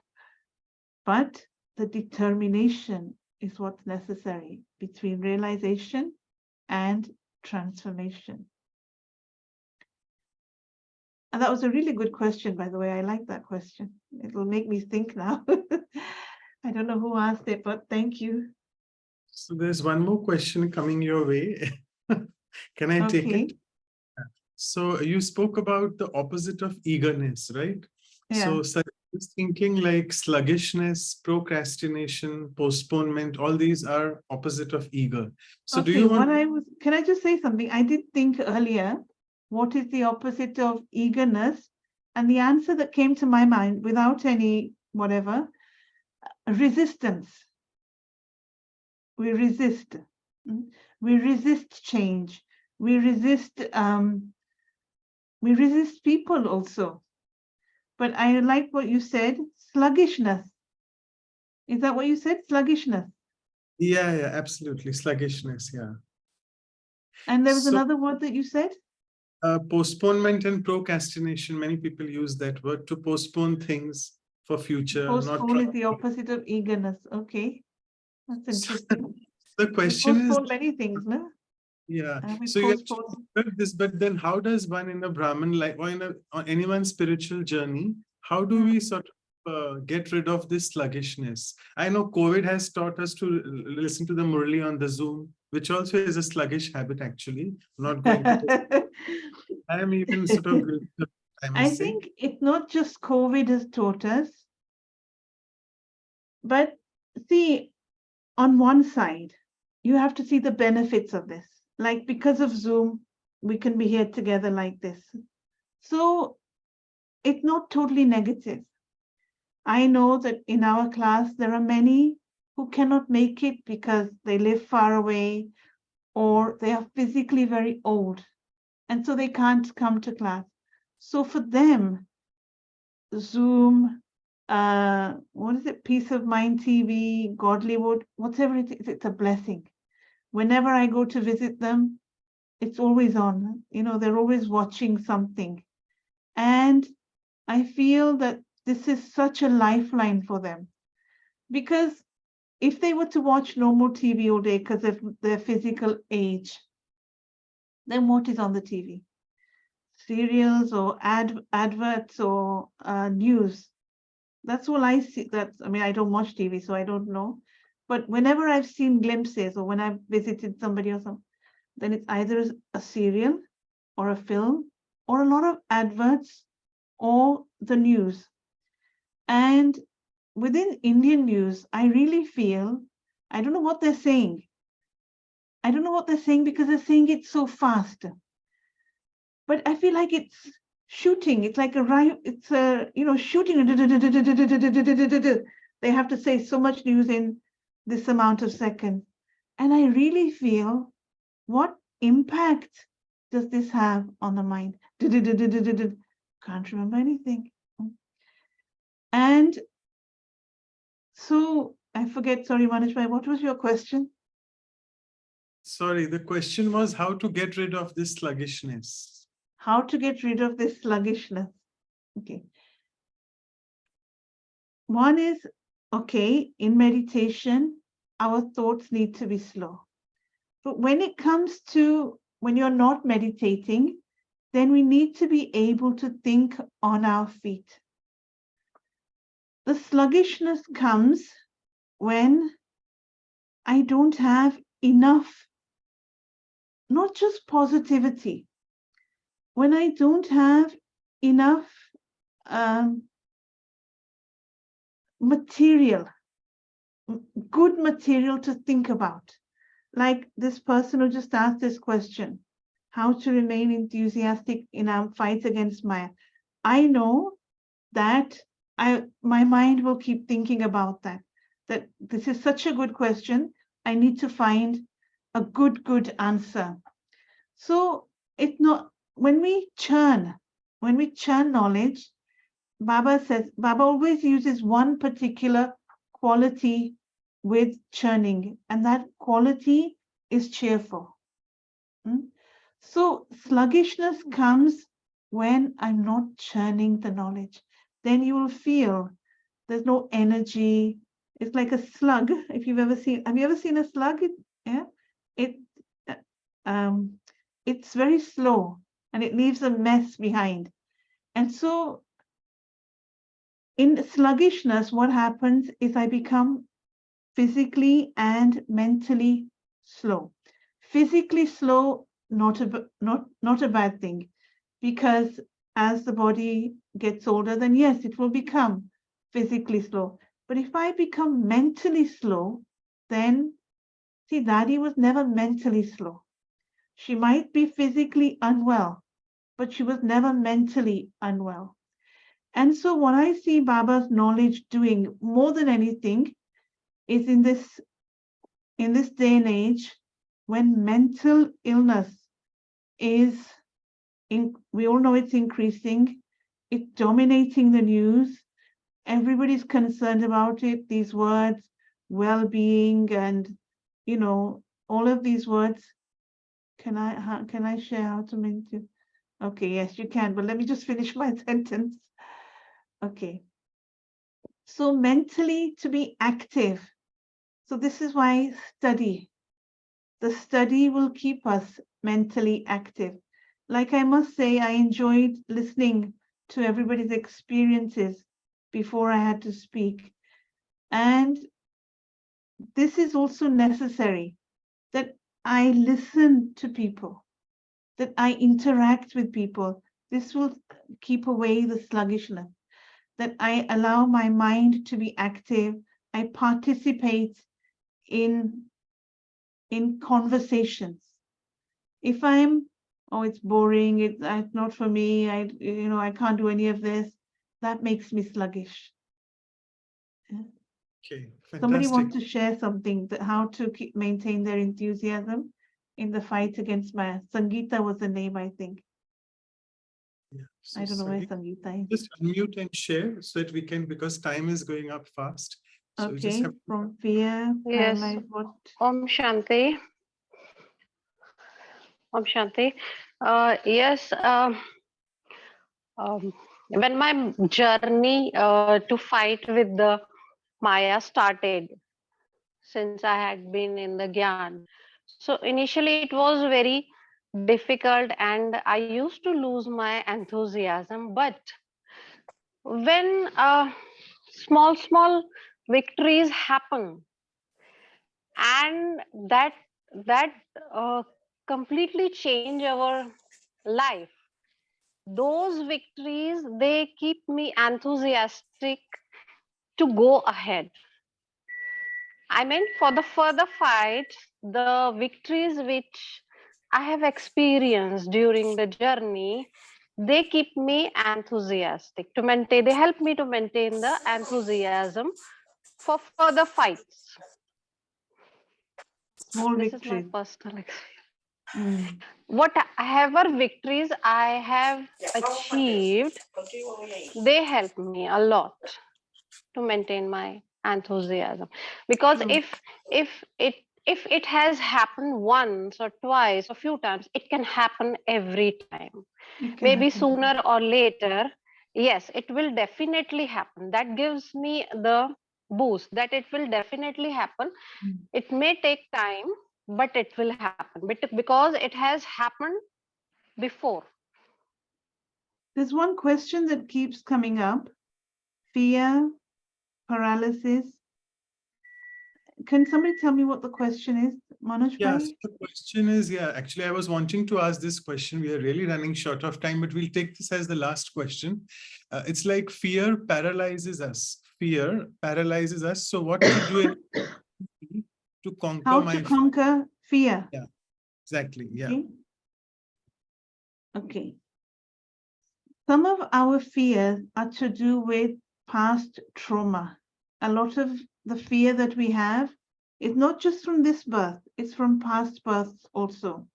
But the determination is what's necessary between realization and transformation. And that was a really good question, by the way. I like that question. It will make me think now. I don't know who asked it, but thank you. So there's one more question coming your way. Can I take it? So you spoke about the opposite of eagerness, right? Yeah. So I was thinking like sluggishness, procrastination, postponement, all these are opposite of eager. So do you want can I just say something? I did think earlier, what is the opposite of eagerness? And the answer that came to my mind without any whatever, resistance. We resist. We resist change. We resist people also. but I like what you said, sluggishness. Is that what you said? Sluggishness. Yeah, absolutely. Sluggishness, yeah. And there was So- another word that you said? Postponement and procrastination. Many people use that word to postpone things for future. Postpone is the opposite of eagerness. Okay. That's interesting. The We question is, postpone many things, no? yeah. We So you postpone. have this, but then how does one in a Brahmin life or on anyone's spiritual journey, how do we sort of get rid of this sluggishness? I know COVID has taught us to listen to the Murli on the Zoom, which also is a sluggish habit, actually. I'm not going to. I am even sort of guilty of it, I I must say. think it's not just COVID has taught us, but see, on one side, you have to see the benefits of this. Like because of Zoom, we can be here together like this. So it's not totally negative. I know that in our class, there are many who cannot make it because they live far away or they are physically very old. And so they can't come to class. So for them, Zoom, what is it? Peace of Mind TV, Godlywood, whatever it is, it's a blessing. Whenever I go to visit them, it's always on. You know, they're always watching something. And I feel that this is such a lifeline for them. Because if they were to watch normal TV all day because of their physical age, then what is on the TV? Serials or adverts or news. That's all I see. I mean, I don't watch TV, so I don't know. But whenever I've seen glimpses or when I've visited somebody or something, then it's either a serial or a film or a lot of adverts or the news. And within Indian news, I really feel, I don't know what they're saying. I don't know what they're saying because they're saying it so fast. But I feel like it's shooting. It's like it's a, shooting. They have to say so much news in this amount of seconds. And I really feel, what impact does this have on the mind? Can't remember anything. And so I forget, sorry, Manishbhai, what was your question? Sorry, the question was how to get rid of this sluggishness. How to get rid of this sluggishness. Okay. One is, okay, in meditation, our thoughts need to be slow. But when it comes to when you're not meditating, then we need to be able to think on our feet. The sluggishness comes when I don't have enough, not just positivity, when I don't have enough material, good material to think about. Like this person who just asked this question, how to remain enthusiastic in our fights against Maya. I know that my mind will keep thinking about that this is such a good question. I need to find a good answer. So it's not, when we churn knowledge, Baba always uses one particular quality with churning, and that quality is cheerful. So sluggishness comes when I'm not churning the knowledge. Then you will feel there's no energy. It's like a slug. If you've ever seen, have you ever seen a slug? It's very slow and it leaves a mess behind. And so in sluggishness, what happens is I become physically and mentally slow. Physically slow, not a bad thing, because as the body gets older, then yes, it will become physically slow. But if I become mentally slow, then see, Daddy was never mentally slow. She might be physically unwell, but she was never mentally unwell. And so what I see Baba's knowledge doing more than anything is in this day and age, when mental illness is, we all know it's increasing, It's dominating the news. Everybody's concerned about it. These words, well-being, and all of these words. Can I share how to maintain? Okay, yes, you can, but let me just finish my sentence. Okay. So mentally to be active. So this is why study. The study will keep us mentally active. Like I must say, I enjoyed listening to everybody's experiences before I had to speak. And this is also necessary, that I listen to people, that I interact with people. This will keep away the sluggishness, that I allow my mind to be active. I participate in conversations. If I'm, oh, it's boring, it's not for me, I can't do any of this, that makes me sluggish. Okay, Somebody fantastic. wants to share something, that how to maintain their enthusiasm in the fight against Maya. Sangeeta was the name, I think. Yeah, so I don't know where Sangeeta, Sangeeta is. just unmute and share so that we can, because time is going up fast. So we just Okay, have from fear, Yes. paralyzed, what? Om Shanti. Om Shanti. Yes. When my journey to fight with the Maya started, since I had been in the Gyan, so initially it was very difficult and I used to lose my enthusiasm. But when small victories happen, and that completely change our life, those victories, they keep me enthusiastic to go ahead. I mean, for the further fight, the victories which I have experienced during the journey, they keep me enthusiastic to maintain, they help me to maintain the enthusiasm for further fights. Small This victories. is my personal experience. Mm. Whatever victories I have achieved, they help me a lot to maintain my enthusiasm. Because if it has happened once or twice, a few times, it can happen every time. Maybe sooner or later, yes, it will definitely happen. That gives me the boost that it will definitely happen. It may take time, but it will happen because it has happened before. There's one question that keeps coming up: fear, paralysis. Can somebody tell me what the question is, Manoj? Yes, the question is, yeah, actually, I was wanting to ask this question. We are really running short of time, but we'll take this as the last question. It's like fear paralyzes us. Fear paralyzes us. So what to do to conquer How to conquer fear? Yeah, exactly. Yeah. Okay. Okay. Some of our fears are to do with past trauma. A lot of the fear that we have is not just from this birth, it's from past births also.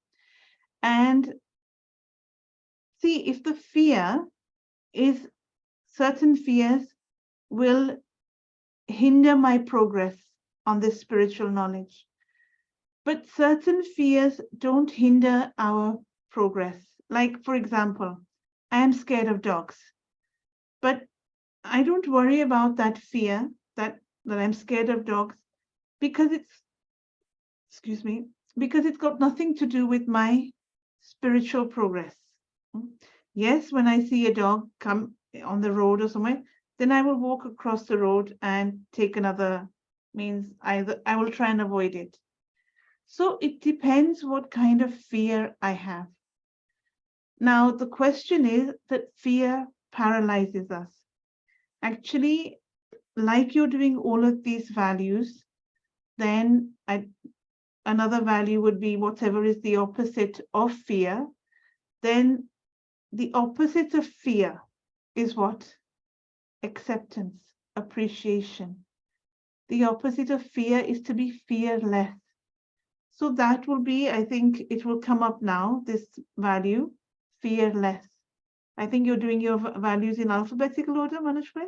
And see, if the fear is, certain fears will hinder my progress on this spiritual knowledge. But certain fears don't hinder our progress. Like, for example, I am scared of dogs, but I don't worry about that fear that I'm scared of dogs, because it's got nothing to do with my spiritual progress. Yes, when I see a dog come on the road or somewhere, then I will walk across the road and take another, means I will try and avoid it. So it depends what kind of fear I have. Now, the question is that fear paralyzes us. Actually, like you're doing all of these values, then another value would be whatever is the opposite of fear. Then the opposite of fear is what? Acceptance, appreciation. The opposite of fear is to be fearless. So that will be, I think it will come up now, this value, fearless. I think you're doing your values in alphabetical order, Manoj bhai?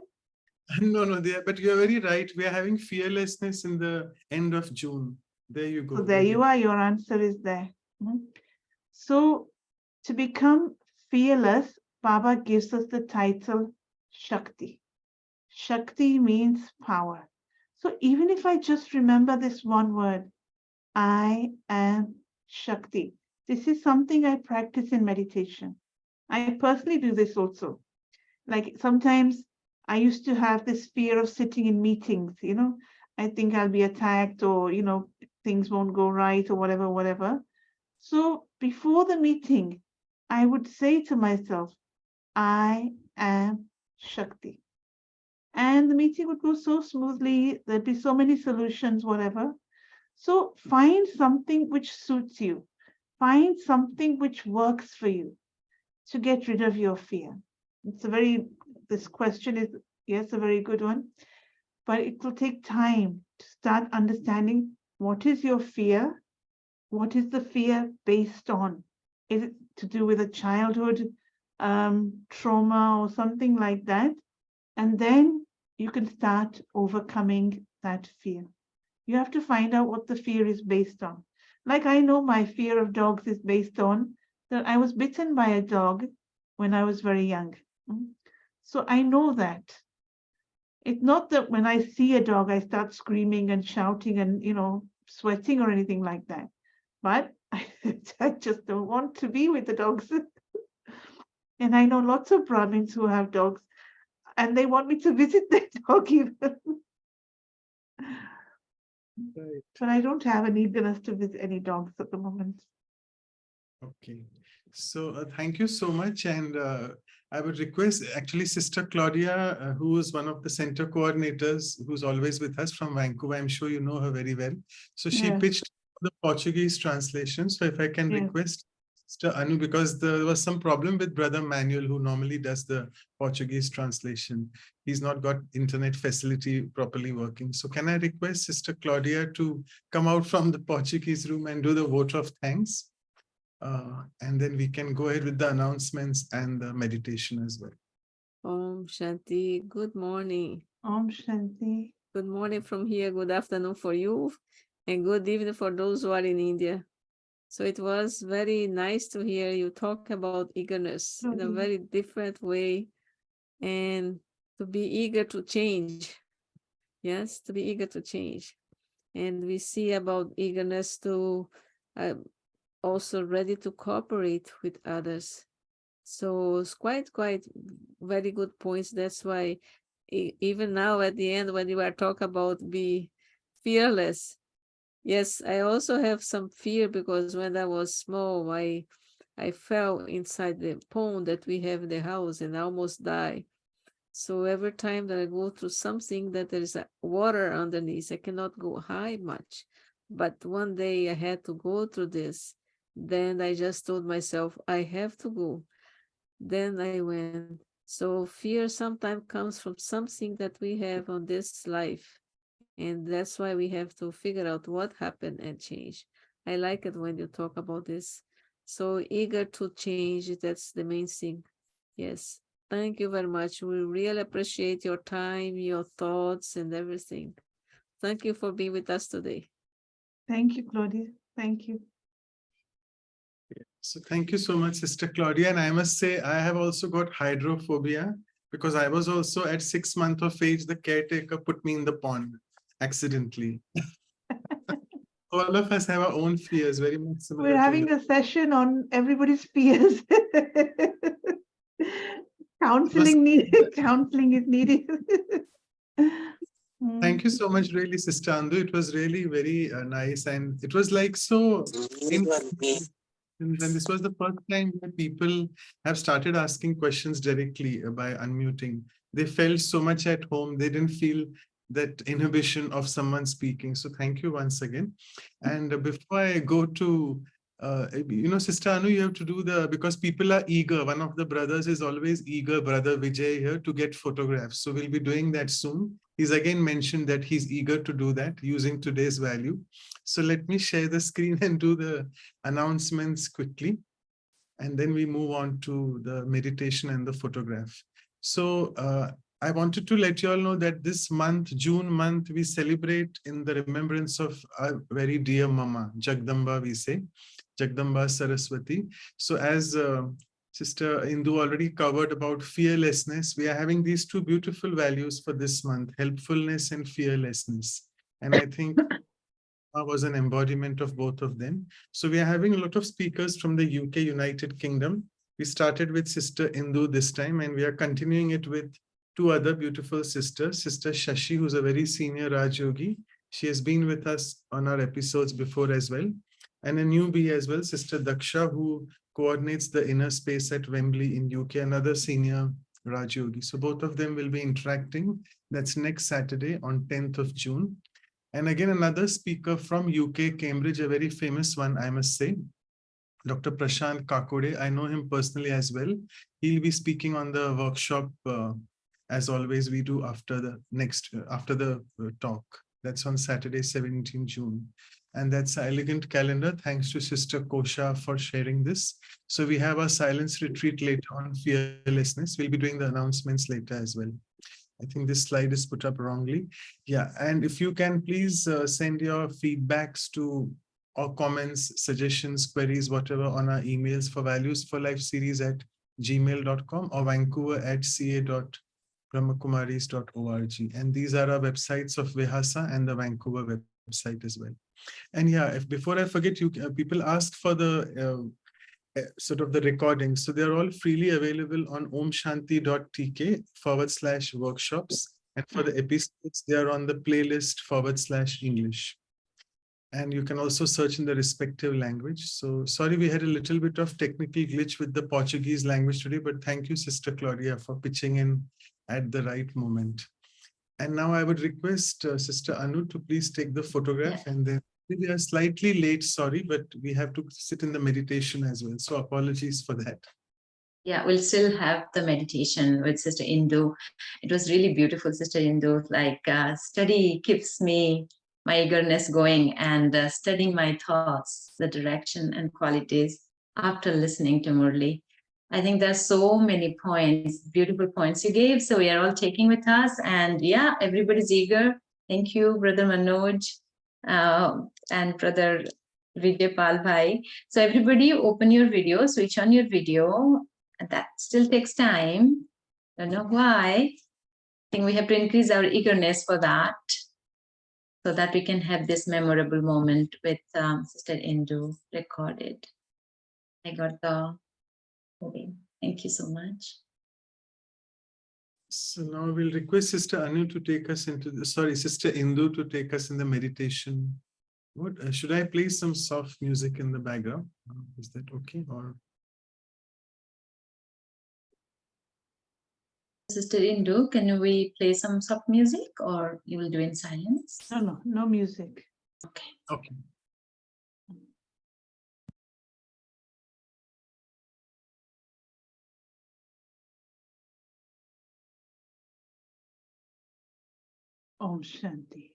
No, no, but you're very right. We are having fearlessness in the end of June. There you go. So there you are, your answer is there. So to become fearless, Baba gives us the title Shakti. Shakti means power. So even if I just remember this one word, I am Shakti. This is something I practice in meditation. I personally do this also. Like sometimes I used to have this fear of sitting in meetings, I think I'll be attacked or, things won't go right or whatever. So before the meeting, I would say to myself, I am Shakti. And the meeting would go so smoothly. There'd be so many solutions, whatever. So find something which suits you. Find something which works for you to get rid of your fear. This question is, yes, a very good one, but it will take time to start understanding what is your fear? What is the fear based on? Is it to do with a childhood trauma or something like that? And then you can start overcoming that fear. You have to find out what the fear is based on. Like I know my fear of dogs is based on that I was bitten by a dog when I was very young. So I know that. It's not that when I see a dog, I start screaming and shouting and, sweating or anything like that. But I just don't want to be with the dogs. And I know lots of Brahmins who have dogs and they want me to visit their dog even. Right. But I don't have an eagerness to visit any dogs at the moment. Okay. So thank you so much. And I would request actually Sister Claudia, who is one of the center coordinators, who's always with us from Vancouver. I'm sure you know her very well. So she Yes. pitched the Portuguese translation. So if I can Yes. request Sister Anu, because there was some problem with Brother Manuel, who normally does the Portuguese translation. He's not got internet facility properly working. So can I request Sister Claudia to come out from the Portuguese room and do the vote of thanks? And then we can go ahead with the announcements and the meditation as well. Om Shanti. Good morning. Om Shanti. Good morning from here. Good afternoon for you. And good evening for those who are in India. So it was very nice to hear you talk about eagerness in a very different way and to be eager to change. Yes, to be eager to change. And we see about eagerness to also ready to cooperate with others. So it's quite very good points. That's why even now at the end, when you are talking about be fearless, yes, I also have some fear because when I was small, I fell inside the pond that we have in the house and I almost died. So every time that I go through something that there is water underneath, I cannot go high much. But one day I had to go through this. Then I just told myself, I have to go. Then I went. So fear sometimes comes from something that we have on this life. And that's why we have to figure out what happened and change. I like it when you talk about this. So eager to change, that's the main thing. Yes. Thank you very much. We really appreciate your time, your thoughts, and everything. Thank you for being with us today. Thank you, Claudia. Thank you. So thank you so much, Sister Claudia. And I must say, I have also got hydrophobia because I was also at 6 months of age, the caretaker put me in the pond accidentally. All of us have our own fears, very much similar. We're having a session on everybody's fears. Counseling needed. Counseling is needed. Thank you so much, really, Sister Andu. It was really very nice. And it was like so. And this was the first time that people have started asking questions directly by unmuting. They felt so much at home. They didn't feel that inhibition of someone speaking. So thank you once again. And before I go to, Sister Anu, you have to do because people are eager. One of the brothers is always eager, Brother Vijay here, to get photographs. So we'll be doing that soon. He's again mentioned that he's eager to do that using today's value. So let me share the screen and do the announcements quickly. and then we move on to the meditation and the photograph. So I wanted to let you all know that this month, June month, we celebrate in the remembrance of our very dear Mama, Jagdamba, we say, Jagdamba Saraswati. So as Sister Indu already covered about fearlessness, we are having these two beautiful values for this month, helpfulness and fearlessness. And I think was an embodiment of both of them. So we are having a lot of speakers from the UK, United Kingdom. We started with Sister Indu this time, and we are continuing it with two other beautiful sisters, Sister Shashi, who's a very senior Raj Yogi. She has been with us on our episodes before as well. And a newbie as well, Sister Daksha, who coordinates the inner space at Wembley in UK, another senior Raj Yogi. So both of them will be interacting. That's next Saturday on 10th of June. And again, another speaker from UK, Cambridge, a very famous one, I must say, Dr. Prashant Kakode. I know him personally as well. He'll be speaking on the workshop, as always we do after the talk. That's on Saturday, 17 June. And that's an elegant calendar. Thanks to Sister Kosha for sharing this. So we have our silence retreat later on fearlessness. We'll be doing the announcements later as well. I think this slide is put up wrongly. Yeah, and if you can please send your feedbacks to or comments, suggestions, queries, whatever on our emails for valuesforlife@gmail.com or vancouver@ca.brahmakumaris.org. And these are our websites of Vihasa and the Vancouver website as well. And yeah, if before I forget, you people asked for the sort of the recordings. So they're all freely available on omshanti.tk/workshops. And for the episodes, they are on the playlist /English. And you can also search in the respective language. So sorry, we had a little bit of technical glitch with the Portuguese language today, but thank you, Sister Claudia, for pitching in at the right moment. And now I would request Sister Anu to please take the photograph, and then we are slightly late, sorry, but we have to sit in the meditation as well. So apologies for that. Yeah, we'll still have the meditation with Sister Indu. It was really beautiful, Sister Indu. Like study keeps my eagerness going, and studying my thoughts, the direction and qualities after listening to Murli. I think there's so many points, beautiful points you gave. So we are all taking with us, and yeah, everybody's eager. Thank you, Brother Manoj and Brother Vijay Pal Bhai. So everybody open your video, switch on your video. And that still takes time. Don't know why. I think we have to increase our eagerness for that, so that we can have this memorable moment with Sister Indu recorded. I got the okay. Thank you so much. So now we'll request Sister Anu to take us into the, Sister Indu to take us in the meditation. What should I play some soft music in the background? Is that okay? Or Sister Indu, can we play some soft music, or you will do in silence? No music. Okay. okay. Om Shanti.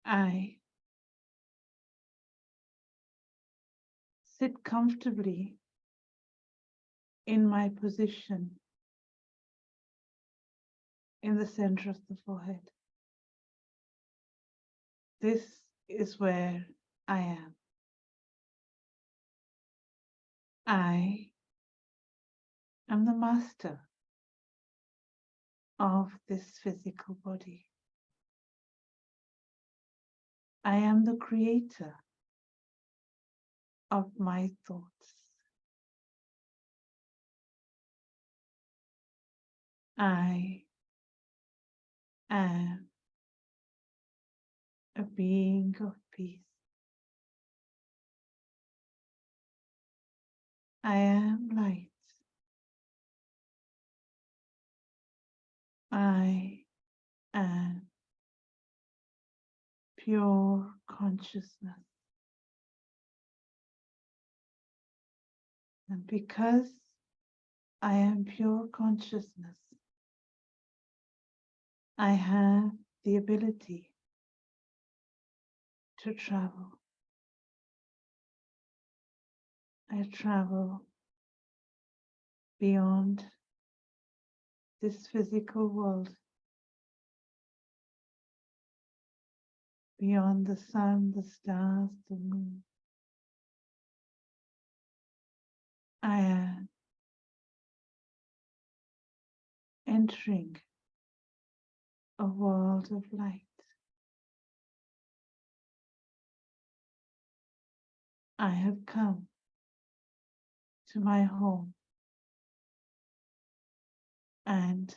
I sit comfortably in my position in the center of the forehead. This is where I am. I am the master of this physical body. I am the creator of my thoughts. I am a being of peace. I am light. I am pure consciousness. And because I am pure consciousness, I have the ability to travel I travel beyond this physical world, beyond the sun, the stars, the moon. I am entering a world of light. I have come to my home, and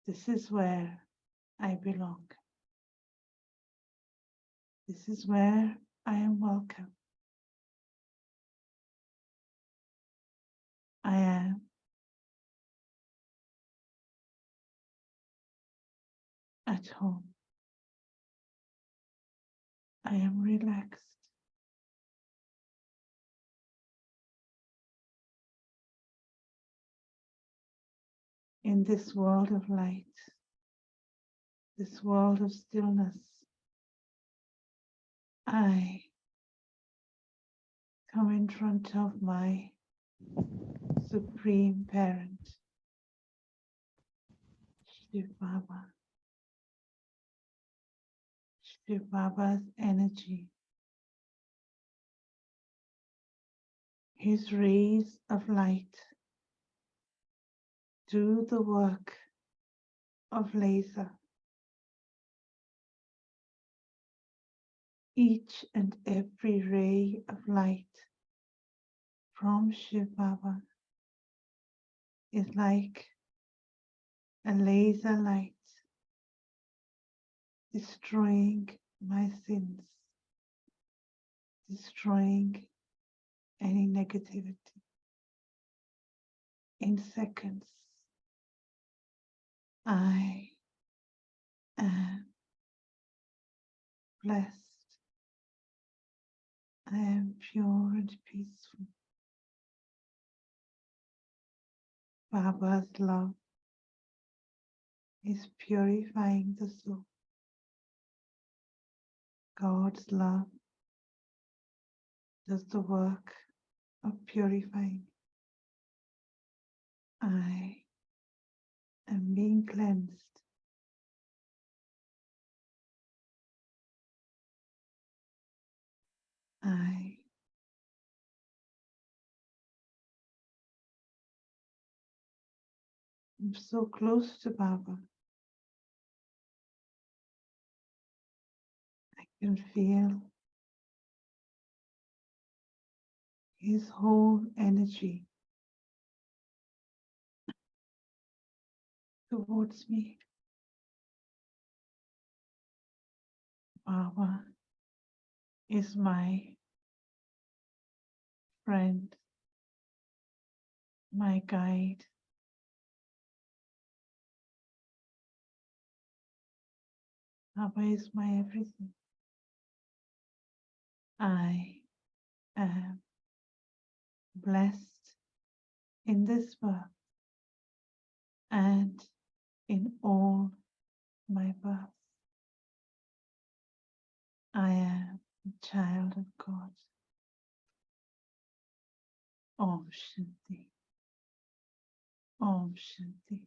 this is where I belong. This is where I am welcome. I am at home. I am relaxed. In this world of light, this world of stillness, I come in front of my Supreme Parent, Shiv Baba. Shiv Baba's energy, his rays of light do the work of laser. Each and every ray of light from Shiv Baba is like a laser light destroying my sins, destroying any negativity. In seconds, I am blessed. I am pure and peaceful. Baba's love is purifying the soul. God's love does the work of purifying. I am being cleansed. I am so close to Baba. I can feel his whole energy towards me. Baba is my friend, my guide. Baba is my everything. I am blessed in this birth and in all my births. I am a child of God. Om Shanti. Om Shanti.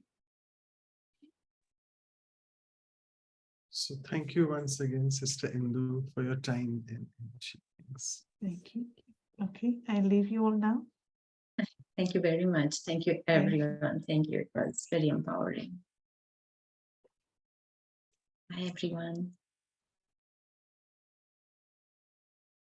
So thank you once again, Sister Indu, for your time and sharing. Thank you. Okay, I leave you all now. Thank you very much. Thank you, everyone. Thank you. It was very empowering. Bye, everyone.